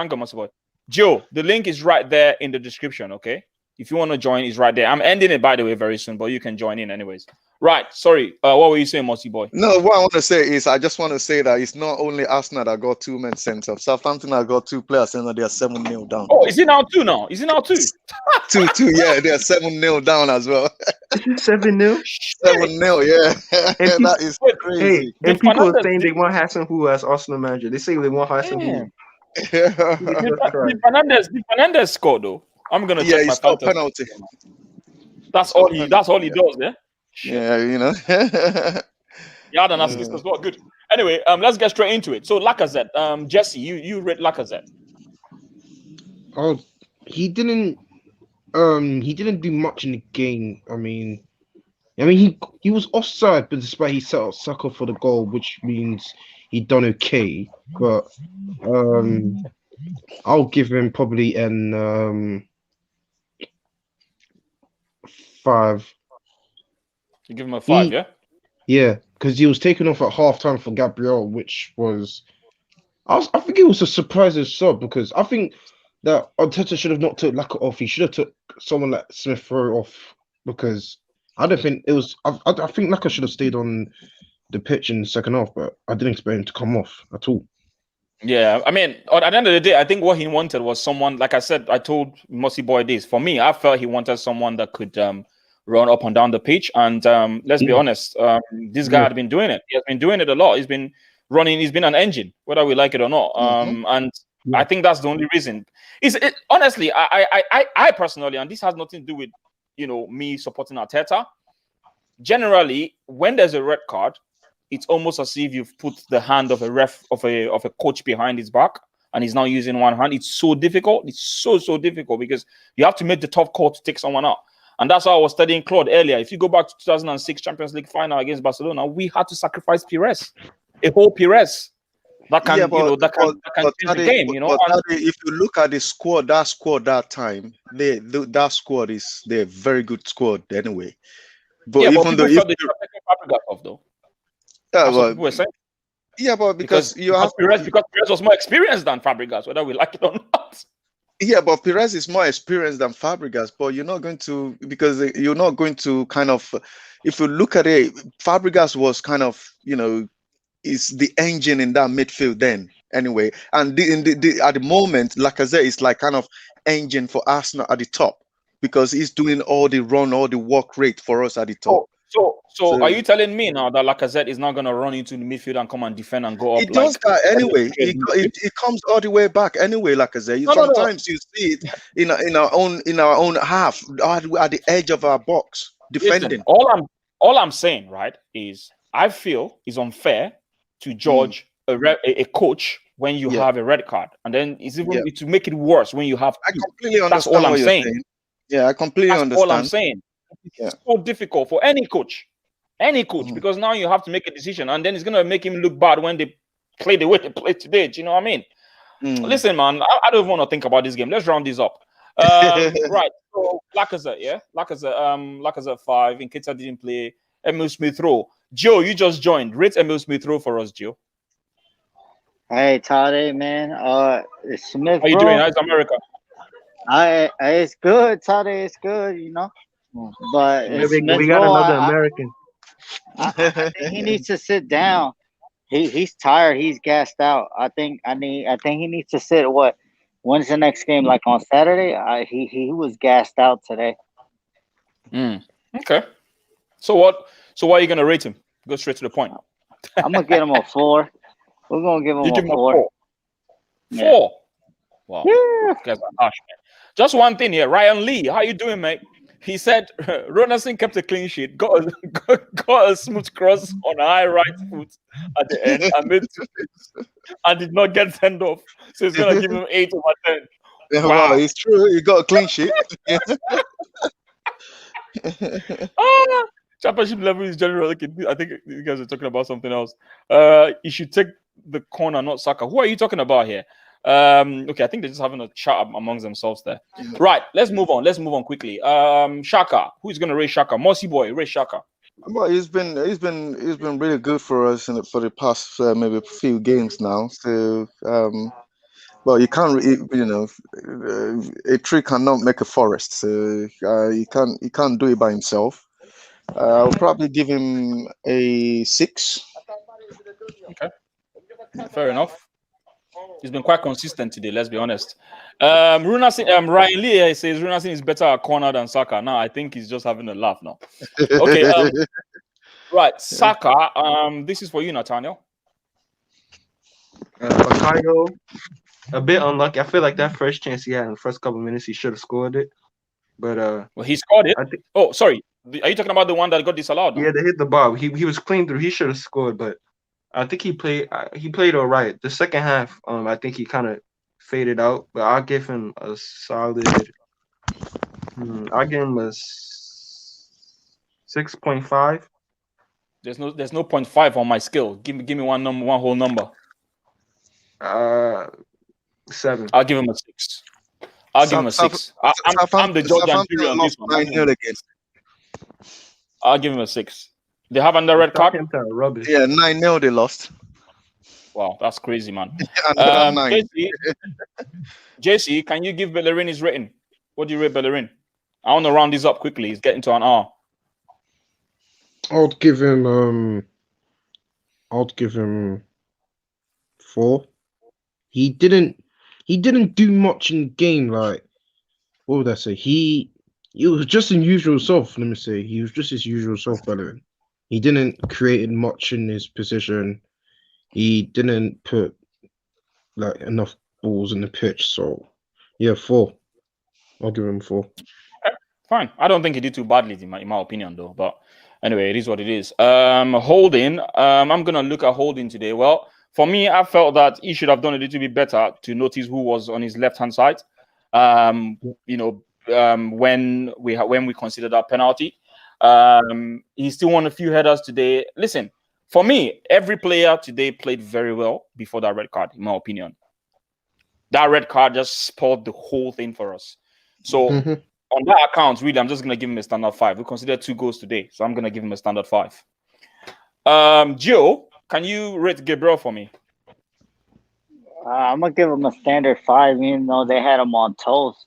on, boy. Joe, the link is right there in the description. Okay, if you want to join, it's right there. I'm ending it, by the way, very soon, but you can join in anyways. Right. Sorry. What were you saying, Mossy boy? No, what I want to say is I just want to say that it's not only Arsenal that got 2 men sent off. Southampton that got 2 players sent off. They are 7-0 down. Oh, is it now 2 now? Is it now 2? 2, yeah, they are 7-0 down as well. 7-0? 7-0, yeah. And that is crazy. And people are saying they want Hassan Hu as Arsenal manager. They say they want Hassan Hu. Did Fernandez score though? I'm gonna check my penalty. That's all he does, yeah? Yeah, Yeah, the assist as well. Good. Anyway, let's get straight into it. So Lacazette, Jesse, you read Lacazette. Oh, he didn't do much in the game. I mean he was offside, but despite he set up Saka for the goal, which means he done okay. But I'll give him probably an 5. You give him a 5, yeah? Yeah, because he was taken off at halftime for Gabriel, which was I think it was a surprising sub, because I think that Arteta should have not took Laka off. He should have took someone like Smith Rowe off, because I don't think it was. I think Laka should have stayed on the pitch in the second half, but I didn't expect him to come off at all. Yeah, I mean, at the end of the day, I think what he wanted was someone. Like I said, I told Mossy Boy this. For me, I felt he wanted someone that could run up and down the pitch. And let's be honest, this guy had been doing it. He has been doing it a lot. He's been running. He's been an engine, whether we like it or not. And I think that's the only reason. Honestly, I personally, and this has nothing to do with me supporting Arteta. Generally, when there's a red card, it's almost as if you've put the hand of a ref of a coach behind his back, and he's now using one hand. It's so difficult. It's so difficult, because you have to make the tough call to take someone out. And that's how I was studying Claude earlier. If you go back to 2006 Champions League final against Barcelona, we had to sacrifice Pires, a whole Pires that can change the game. If you look at the squad, that time, that squad they're a very good squad anyway. But even though because Pires was more experienced than Fabregas, whether we like it or not. Yeah, but Pires is more experienced than Fabregas, but you're not going to kind of, if you look at it, Fabregas was kind of, is the engine in that midfield then anyway. And at the moment, Lacazette is like kind of engine for Arsenal at the top, because he's doing all the work rate for us at the top. So are you telling me now that Lacazette is not going to run into the midfield and come and defend and go up? He does that anyway. It comes all the way back anyway, Lacazette. Sometimes you see it in our own half, at the edge of our box, defending. Listen, all I'm saying, right, is I feel it's unfair to judge a coach when you have a red card, and then it's even to make it worse when you have. I completely understand. That's all I'm saying. Yeah, I completely understand. All I'm saying. It's so difficult for any coach Any coach, because now you have to make a decision, and then it's gonna make him look bad when they play the way they play today. Do you know what I mean? Listen, man, I don't want to think about this game. Let's round this up. Right. So Lacazette, Lacazette 5. Nketiah didn't play. Emil Smith Rowe. Joe, you just joined. Rate Emil Smith Rowe for us, Joe. Hey, Tade, man. Smith. How you doing? How's America? It's good, Tade. It's good, you know. But we got another American. I think he needs to sit down. He's tired. He's gassed out. I think he needs to sit. When's the next game? Like on Saturday? He was gassed out today. Okay. So what are you gonna rate him? Go straight to the point. I'm gonna give him a 4. We're gonna give him a 4. 4. Wow. Yeah. Guys are harsh, man. Just one thing here. Ryan Lee, how you doing, mate? He said Rusan kept a clean sheet, got a smooth cross on a high right foot at the end, and made 2 saves, and did not get sent off. So he's gonna give him 8 over 10. Yeah, wow, it's true. He got a clean sheet. Championship level is generally. I think you guys are talking about something else. You should take the corner, not Saka. Who are you talking about here? Okay, I think they're just having a chat amongst themselves there. Right, let's move on quickly. Shaka, who's gonna raise Shaka? Mossy boy, raise Shaka. Well, he's been really good for us for the past maybe a few games now. So well, you can't a tree cannot make a forest. So he can't do it by himself. I'll probably give him a 6. Okay, fair enough. He's been quite consistent today, let's be honest. Ryan Lee says Rusan is better at corner than Saka. Now I think he's just having a laugh now. Okay, right, Saka. This is for you, Nathaniel. Bakayo, a bit unlucky. I feel like that first chance he had in the first couple of minutes, he should have scored it. But well, he scored it. Oh, sorry. Are you talking about the one that got disallowed? Yeah, they hit the bar. He was clean through. He should have scored, but I think he played all right. The second half, I think he kind of faded out, but I'll give him a solid. I'll give him a 6.5. There's no 0.5 on my scale. Give me one whole number. 7. I'll give him a 6. I'm the judge and jury on this one. 9-0 again. I'll give him a 6. They have another red card. Rubbish. Yeah, 9-0 they lost. Wow, that's crazy, man. JC, JC, can you give Bellerin his rating? What do you rate Bellerin? I want to round this up quickly. He's getting to an hour. I'd give him 4. He didn't do much in game. Like, what would I say? He was just his usual self. Let me say, he was just his usual self, Bellerin. He didn't create much in his position. He didn't put like enough balls in the pitch. So, yeah, 4. I'll give him 4. Fine. I don't think he did too badly, in my opinion, though. But anyway, it is what it is. Holding. I'm gonna look at Holding today. Well, for me, I felt that he should have done a little bit better to notice who was on his left-hand side. When we considered that penalty. He still won a few headers today. Listen, for me, every player today played very well before that red card, in my opinion. That red card just spoiled the whole thing for us. So on that account, really, I'm just going to give him a standard 5. We considered 2 goals today, so I'm going to give him a standard 5. Joe, can you rate Gabriel for me? I'm going to give him a standard 5, even though they had him on toast.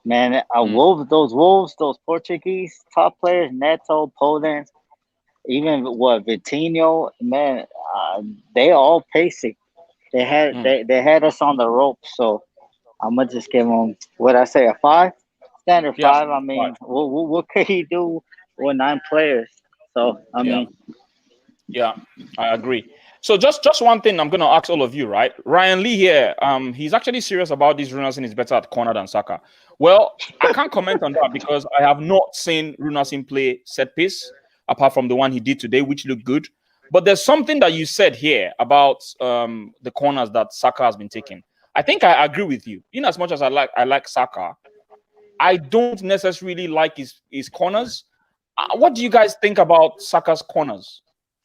Man, Wolves, those Portuguese top players, Neto, Poland, even Vitinho, man, they all pacey. They had us on the rope, so I'm gonna just give them a 5, standard 5. I mean, 5. What could he do with 9 players? So I mean, I agree. So just one thing I'm going to ask all of you, right? Ryan Lee here, he's actually serious about this. Rusan is better at corner than Saka. Well, I can't comment on that because I have not seen Rusan play set piece apart from the one he did today, which looked good. But there's something that you said here about the corners that Saka has been taking. I think I agree with you. In as much as I like Saka, I don't necessarily like his corners. What do you guys think about Saka's corners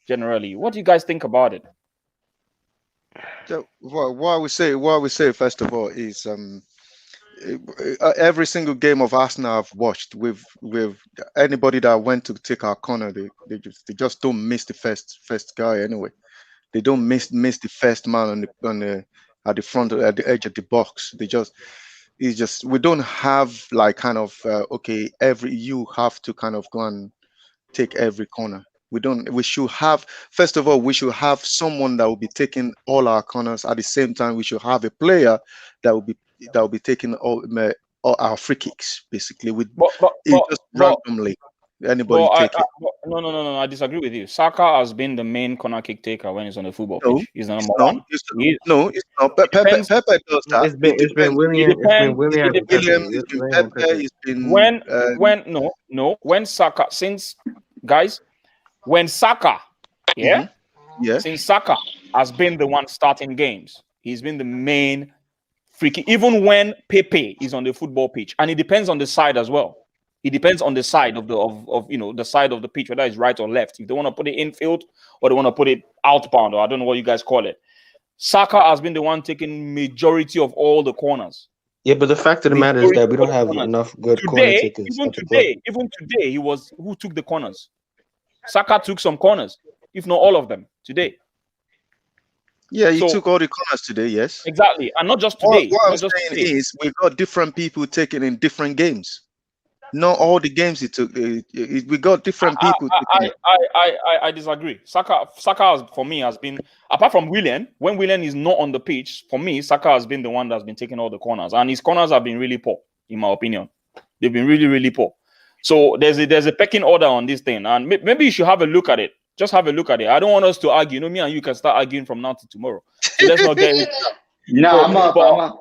generally? What do you guys think about it? What I would say first of all is every single game of Arsenal I've watched with anybody that went to take our corner, they just don't miss the first guy anyway. They don't miss the first man on the at the front at the edge of the box. It's just we don't have like kind of okay, you have to kind of go and take every corner. We should have, first of all, we should have someone that will be taking all our corners. At the same time, we should have a player that will be taking all our free kicks, basically. Just randomly. Anybody take it. No. I disagree with you. Saka has been the main corner kick taker when he's on the football pitch. He's the number one. No, it's not. Pepe does that. It's been William. When Saka, since Saka has been the one starting games, he's been the main free kick. Even when Pepe is on the football pitch, and it depends on the side as well. It depends on the side of the side of the pitch, whether it's right or left. If they want to put it infield or they want to put it outbound, or I don't know what you guys call it. Saka has been the one taking majority of all the corners. Yeah, but the fact of the matter is that we don't have enough good corner takers. Even today, he was who took the corners. Saka took some corners, if not all of them, today. Yeah, he took all the corners today, yes. Exactly, and not just today. What I'm saying is we've got different people taking in different games. Not all the games he took. We got different people. I disagree. Saka for me has been, apart from Willian, when Willian is not on the pitch, for me, Saka has been the one that's been taking all the corners, and his corners have been really poor, in my opinion. They've been really, really poor. So there's a pecking order on this thing, and maybe you should have a look at it. Just have a look at it. I don't want us to argue. Me and you can start arguing from now to tomorrow. So let's not get it. No, I'm up.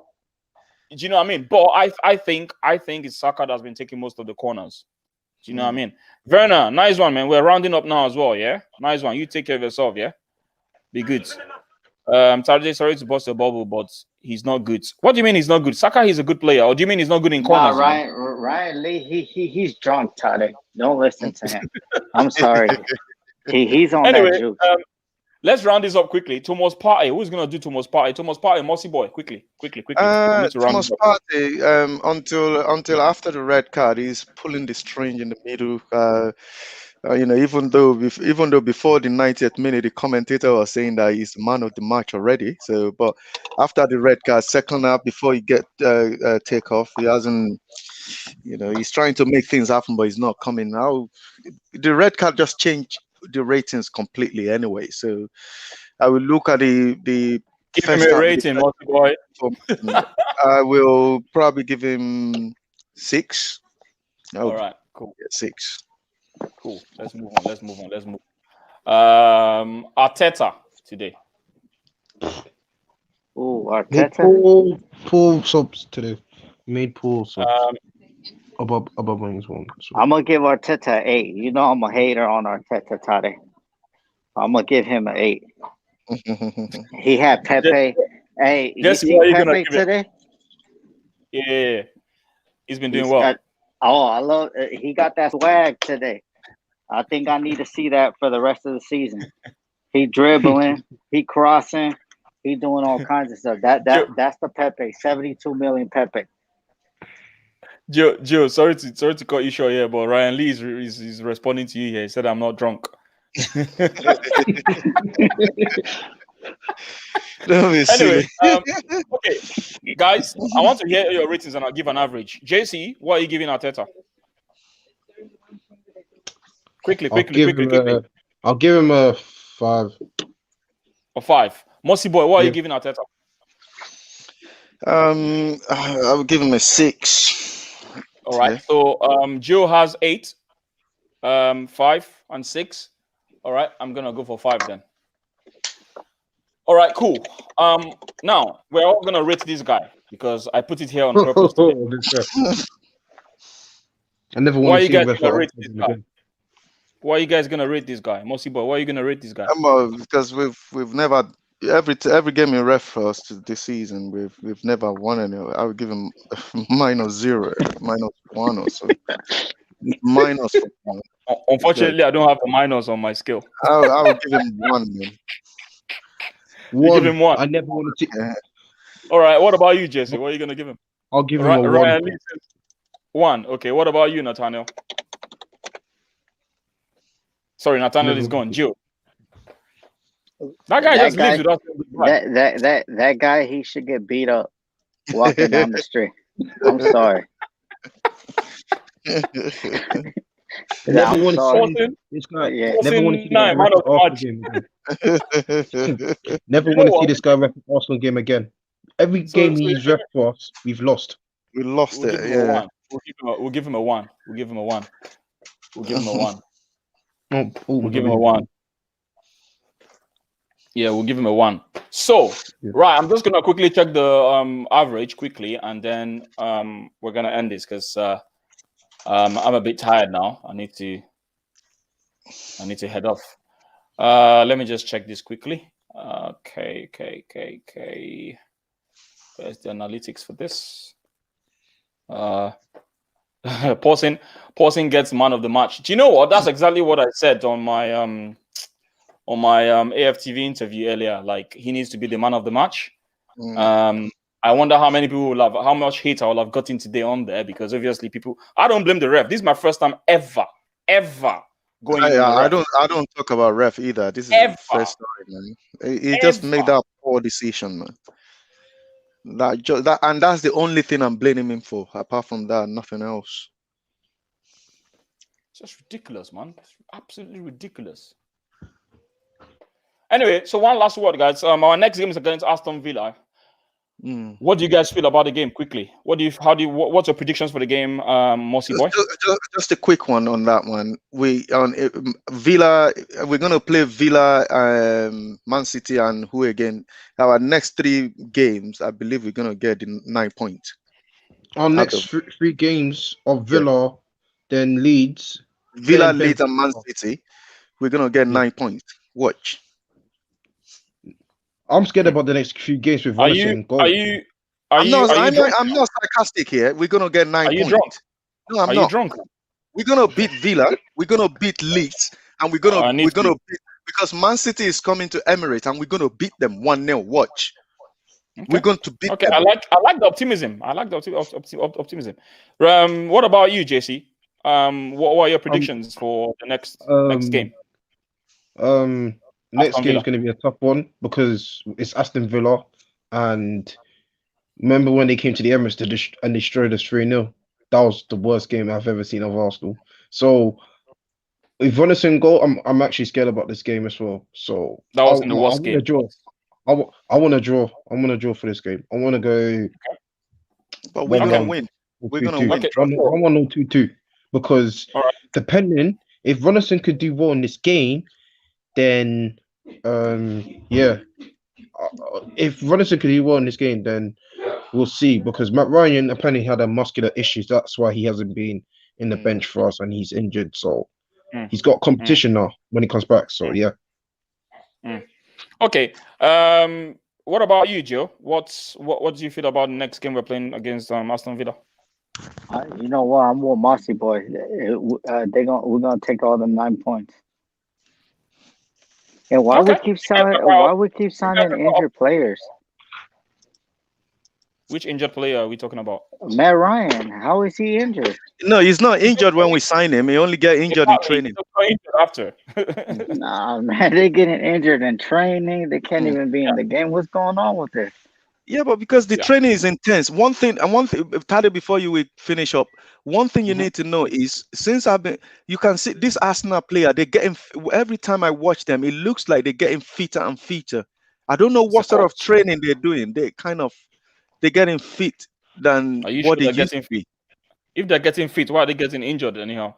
Do you know what I mean? But I think it's Saka that's been taking most of the corners. Do you know what I mean? Werner, nice one, man. We're rounding up now as well, yeah? Nice one. You take care of yourself, yeah? Be good. Tarjay, sorry to bust the bubble, but he's not good. What do you mean he's not good? Saka, he's a good player, or do you mean he's not good in corners? Ryan Lee, he's drunk, Tade. Don't listen to him. I'm sorry. He's on that juice. Let's round this up quickly. Thomas Partey. Who's gonna do Thomas Partey? Thomas Partey, Mossy boy. Quickly. Thomas Partey. Until after the red card, he's pulling the string in the middle. Even though before the 90th minute, the commentator was saying that he's the man of the match already. So, but after the red card, second half, before he get take off, he hasn't. He's trying to make things happen, but he's not coming now. The red card just changed the ratings completely anyway. So I will look at the give him a rating, Mossy boy. I will probably give him 6. All right, cool. 6. Cool. Let's move on. Arteta today. Oh, Arteta. Poor subs today. Made poor subs. Above Wings one. So. I'm gonna give Arteta an 8. You know I'm a hater on Arteta, Tade. I'm gonna give him an 8. He had Pepe. Hey, you see Pepe today? Yeah, he's been doing well. I love. He got that swag today. I think I need to see that for the rest of the season. He dribbling, he crossing, he doing all kinds of stuff. That's the Pepe. 72 million Pepe. Joe, sorry to cut you short here, but Ryan Lee is responding to you here. He said, "I'm not drunk." Anyway, okay, guys, I want to hear your ratings and I'll give an average. JC, what are you giving Arteta? Quickly. I'll give him a 5. A 5. Mossy boy, what are you giving Arteta? I would give him a 6. All right. So Joe has 8, 5, and 6. All right, I'm gonna go for 5 then. All right, cool. Now we're all gonna rate this guy because I put it here on purpose. I never want to see him rate this guy. Why are you guys gonna rate this guy, Mossy boy? Why are you gonna rate this guy? Because we've never every game in ref for us this season we've never won any. I would give him -0, -1 or so. minus for him. Unfortunately, I don't have a minus on my skill. I'll give him 1, man. You give him 1. I never wanted to. Yeah. All right. What about you, Jesse? What are you gonna give him? I'll give him a 1. 1. Okay. What about you, Nathaniel? Sorry, Nathaniel is gone. Jill. That guy just leaves without that guy. He should get beat up walking down the street. I'm sorry. Never want to see this guy. Never want to see Never want to see this guy ref Arsenal game again. Every game he's ref for us, we've lost. We lost it. Yeah. We'll give him a 1. We'll give him a 1. We'll give him a 1. We'll give him a 1. Yeah, we'll give him a 1. So, right, I'm just gonna quickly check the average quickly, and then we're gonna end this because I'm a bit tired now. I need to head off. Let me just check this quickly. Okay. Where's the analytics for this? Pawson gets man of the match. Do you know what? That's exactly what I said on my AFTV interview earlier. Like, he needs to be the man of the match. I wonder how many people how much hate I will have gotten today on there, because obviously people. I don't blame the ref. This is my first time ever going. I don't talk about ref either. This is the first time, man. He just made that poor decision, man. And that's the only thing I'm blaming him for. Apart from that, nothing else. It's just ridiculous, man. It's absolutely ridiculous. Anyway, so one last word, guys. Our next game is against Aston Villa. What do you guys feel about the game? Quickly, what's your predictions for the game, Mossy boy? Just a quick one on that one. Villa, we're gonna play Villa, Man City, and who again? Our next 3 games, I believe we're gonna get 9 points. Our next 3 games of Villa, then Leeds, Leeds, and Man City. We're gonna get 9 points. Watch. I'm scared about the next 3 games with Rusan. I'm not sarcastic here. We're gonna get 9 points. Drunk? No, I'm not. You drunk? We're gonna beat Villa. We're gonna beat Leeds, and we're gonna beat, because Man City is coming to Emirates, and we're gonna beat them 1-0. Watch. Okay. We're going to beat them. I like the optimism. I like the optimism. What about you, JC? What are your predictions for the next game? Next game is going to be a tough one because it's Aston Villa, and remember when they came to the Emirates and destroyed us 3-0? That was the worst game I've ever seen of Arsenal. So if Rusan goal, I'm actually scared about this game as well. So that was the worst game. I want to draw. I want to draw for this game. I want to go. But we're gonna win. We're gonna win. 1-1 or 2-2, because depending if Rusan could do well in this game, then if Rusan could do well in this game, then we'll see. Because Matt Ryan apparently had a muscular issues. That's why he hasn't been in the bench for us, and he's injured. So he's got competition now when he comes back. So yeah. Okay. What about you, Joe? What do you feel about the next game we're playing against Aston Villa? You know what? I'm with Mossy boy. We're gonna take all the 9 points. And why we keep signing injured players? Which injured player are we talking about? Matt Ryan. How is he injured? No, he's not injured when we sign him. He only get injured in training. After. Nah, man, they're getting injured in training. They can't even be in the game. What's going on with this? Yeah, but because the training is intense. One thing, Tade, before you will finish up, one thing you need to know is, you can see this Arsenal player, they're getting, every time I watch them, it looks like they're getting fitter and fitter. I don't know what sort of training they're doing. They're getting fit than what they used to be. If they're getting fit, why are they getting injured anyhow?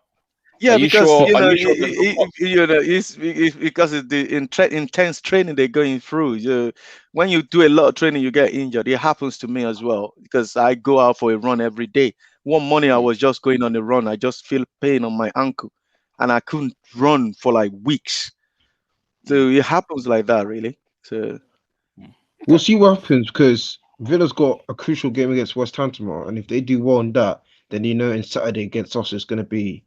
Yeah, because it's because it's the intense training they're going through. When you do a lot of training, you get injured. It happens to me as well, because I go out for a run every day. One morning I was just going on a run. I just feel pain on my ankle, and I couldn't run for like weeks. So it happens like that, really. So we'll see what happens, because Villa's got a crucial game against West Ham tomorrow, and if they do well on that, then in Saturday against us it's going to be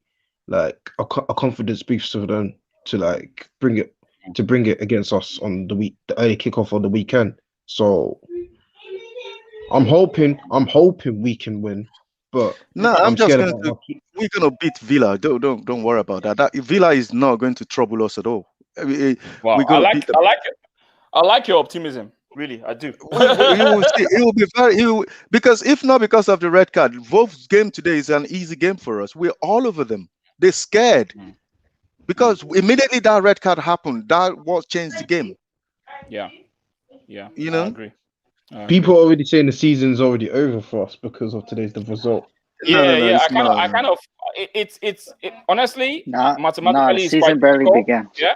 like a confidence boost for them to like bring it against us on the early kickoff on the weekend. So I'm hoping we can win, but No, I'm scared about we're gonna beat Villa. Don't worry about that. Villa is not going to trouble us at all. Wow, We're gonna beat them. I like your optimism. Really, I do. You will see. It will be because if not because of the red card, Wolves' game today is an easy game for us. We're all over them. They're scared because immediately that red card happened, that what changed the game. Yeah. You know, I agree. People are already saying the season's already over for us because of today's result. Yeah. Honestly, mathematically, it's season quite barely difficult. began. Yeah.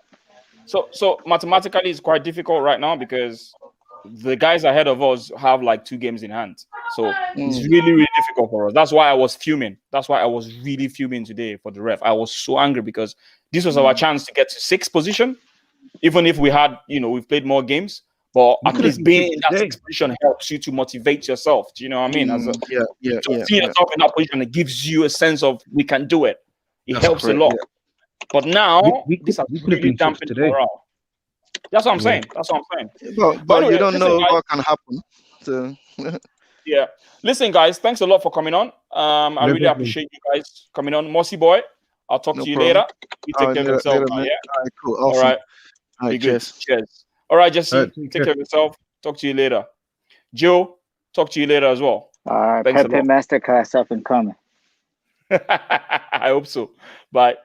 So mathematically, it's quite difficult right now because the guys ahead of us have like 2 games in hand. So it's really, really difficult for us. That's why I was fuming. That's why I was really fuming today for the ref. I was so angry because this was our chance to get to 6th position, even if we had, we've played more games. But at least being in that 6th position helps you to motivate yourself. Do you know what I mean? To see yourself in that position, it gives you a sense of we can do it. It helps a lot. Yeah. But now this has really dampened morale. That's what I'm saying. But anyway, you don't know what can happen. So yeah. Listen, guys, thanks a lot for coming on. I really appreciate you guys coming on. Mossy boy, I'll talk to you later. You take care of yourself. Yeah. All right, cool. Awesome. All right. Cheers. All right, Jesse. Take care of yourself. Talk to you later. Joe, talk to you later as well. All right. Pepe Masterclass up and coming. I hope so. Bye.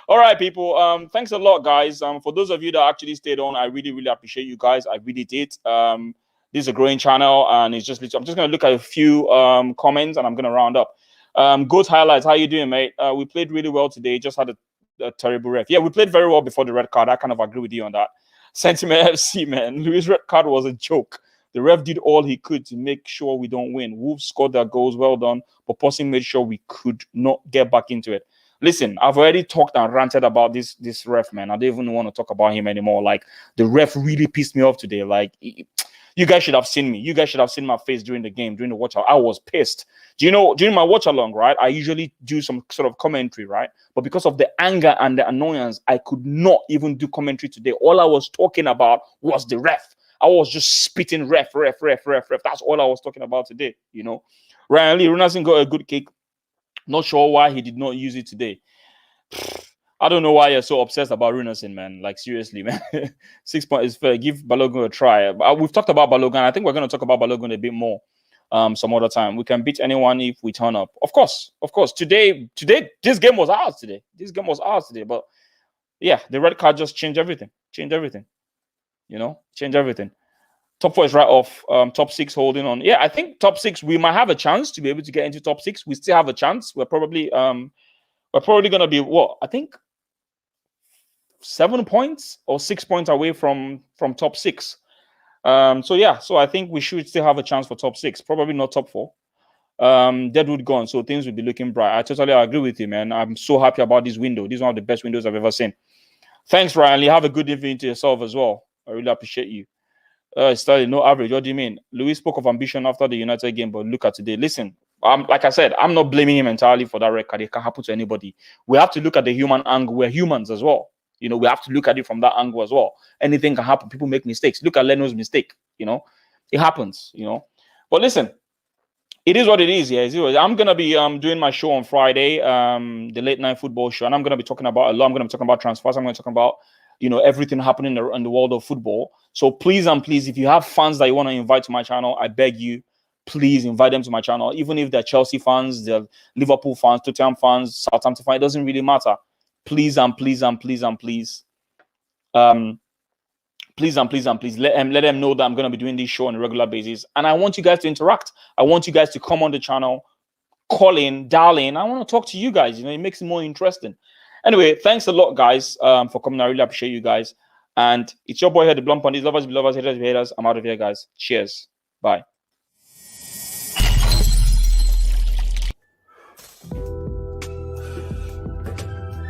All right, people. Thanks a lot, guys. For those of you that actually stayed on, I really, really appreciate you guys. I really did. This is a growing channel, and I'm just going to look at a few comments, and I'm going to round up. Goat highlights. How you doing, mate? We played really well today. Just had a terrible ref. Yeah, we played very well before the red card. I kind of agree with you on that. Sentiment FC, man. Louis' red card was a joke. The ref did all he could to make sure we don't win. Wolves scored their goals, well done. But Pawson made sure we could not get back into it. Listen, I've already talked and ranted about this ref, man. I don't even want to talk about him anymore. Like, the ref really pissed me off today. Like, you guys should have seen me. You guys should have seen my face during the game, during the watch. I was pissed. Do you know, during my watch along, right, I usually do some sort of commentary, right? But because of the anger and the annoyance, I could not even do commentary today. All I was talking about was the ref. I was just spitting ref. That's all I was talking about today, Ryan Lee, Rusan got a good kick. Not sure why he did not use it today. I don't know why you're so obsessed about Rusan, man. Like, seriously, man. 6 points is fair. Give Balogun a try. We've talked about Balogun. I think we're going to talk about Balogun a bit more some other time. We can beat anyone if we turn up. Of course. Today, this game was ours today. But, yeah, the red card just changed everything. Change everything. Top 4 is right off. Top 6 holding on. Yeah, I think top 6, we might have a chance to be able to get into top 6. We still have a chance. We're probably going to be, I think 7 points or 6 points away from top 6. So I think we should still have a chance for top 6. Probably not top 4. Deadwood gone, so things will be looking bright. I totally agree with you, man. I'm so happy about this window. This is one of the best windows I've ever seen. Thanks, Ryan Lee. Have a good evening to yourself as well. I really appreciate you. Started no average. What do you mean? Luis spoke of ambition after the United game, but look at today. Listen, like I said, I'm not blaming him entirely for that record. It can happen to anybody. We have to look at the human angle. We're humans as well. We have to look at it from that angle as well. Anything can happen. People make mistakes. Look at Leno's mistake. It happens. But listen, it is what it is. Yeah, I'm gonna be doing my show on Friday, the late night football show, and I'm gonna be talking about a lot. I'm gonna be talking about transfers. I'm gonna talk about everything happening in the world of football. So please, if you have fans that you want to invite to my channel, I beg you, please invite them to my channel. Even if they're Chelsea fans, they're Liverpool fans, Tottenham fans, Southampton fans, it doesn't really matter. Please let them know that I'm going to be doing this show on a regular basis. And I want you guys to interact. I want you guys to come on the channel, call in, dial in. I want to talk to you guys. It makes it more interesting. Anyway, thanks a lot, guys, for coming. I really appreciate you guys. And it's your boy here, the Blunt Pundits. Lovers be lovers, haters be haters. I'm out of here, guys. Cheers. Bye.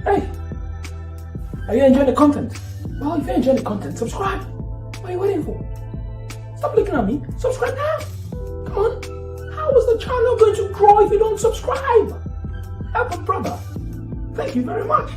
Hey, are you enjoying the content? Well, if you're enjoying the content, subscribe. What are you waiting for? Stop looking at me. Subscribe now. Come on. How is the channel going to grow if you don't subscribe? Help a brother. Thank you very much.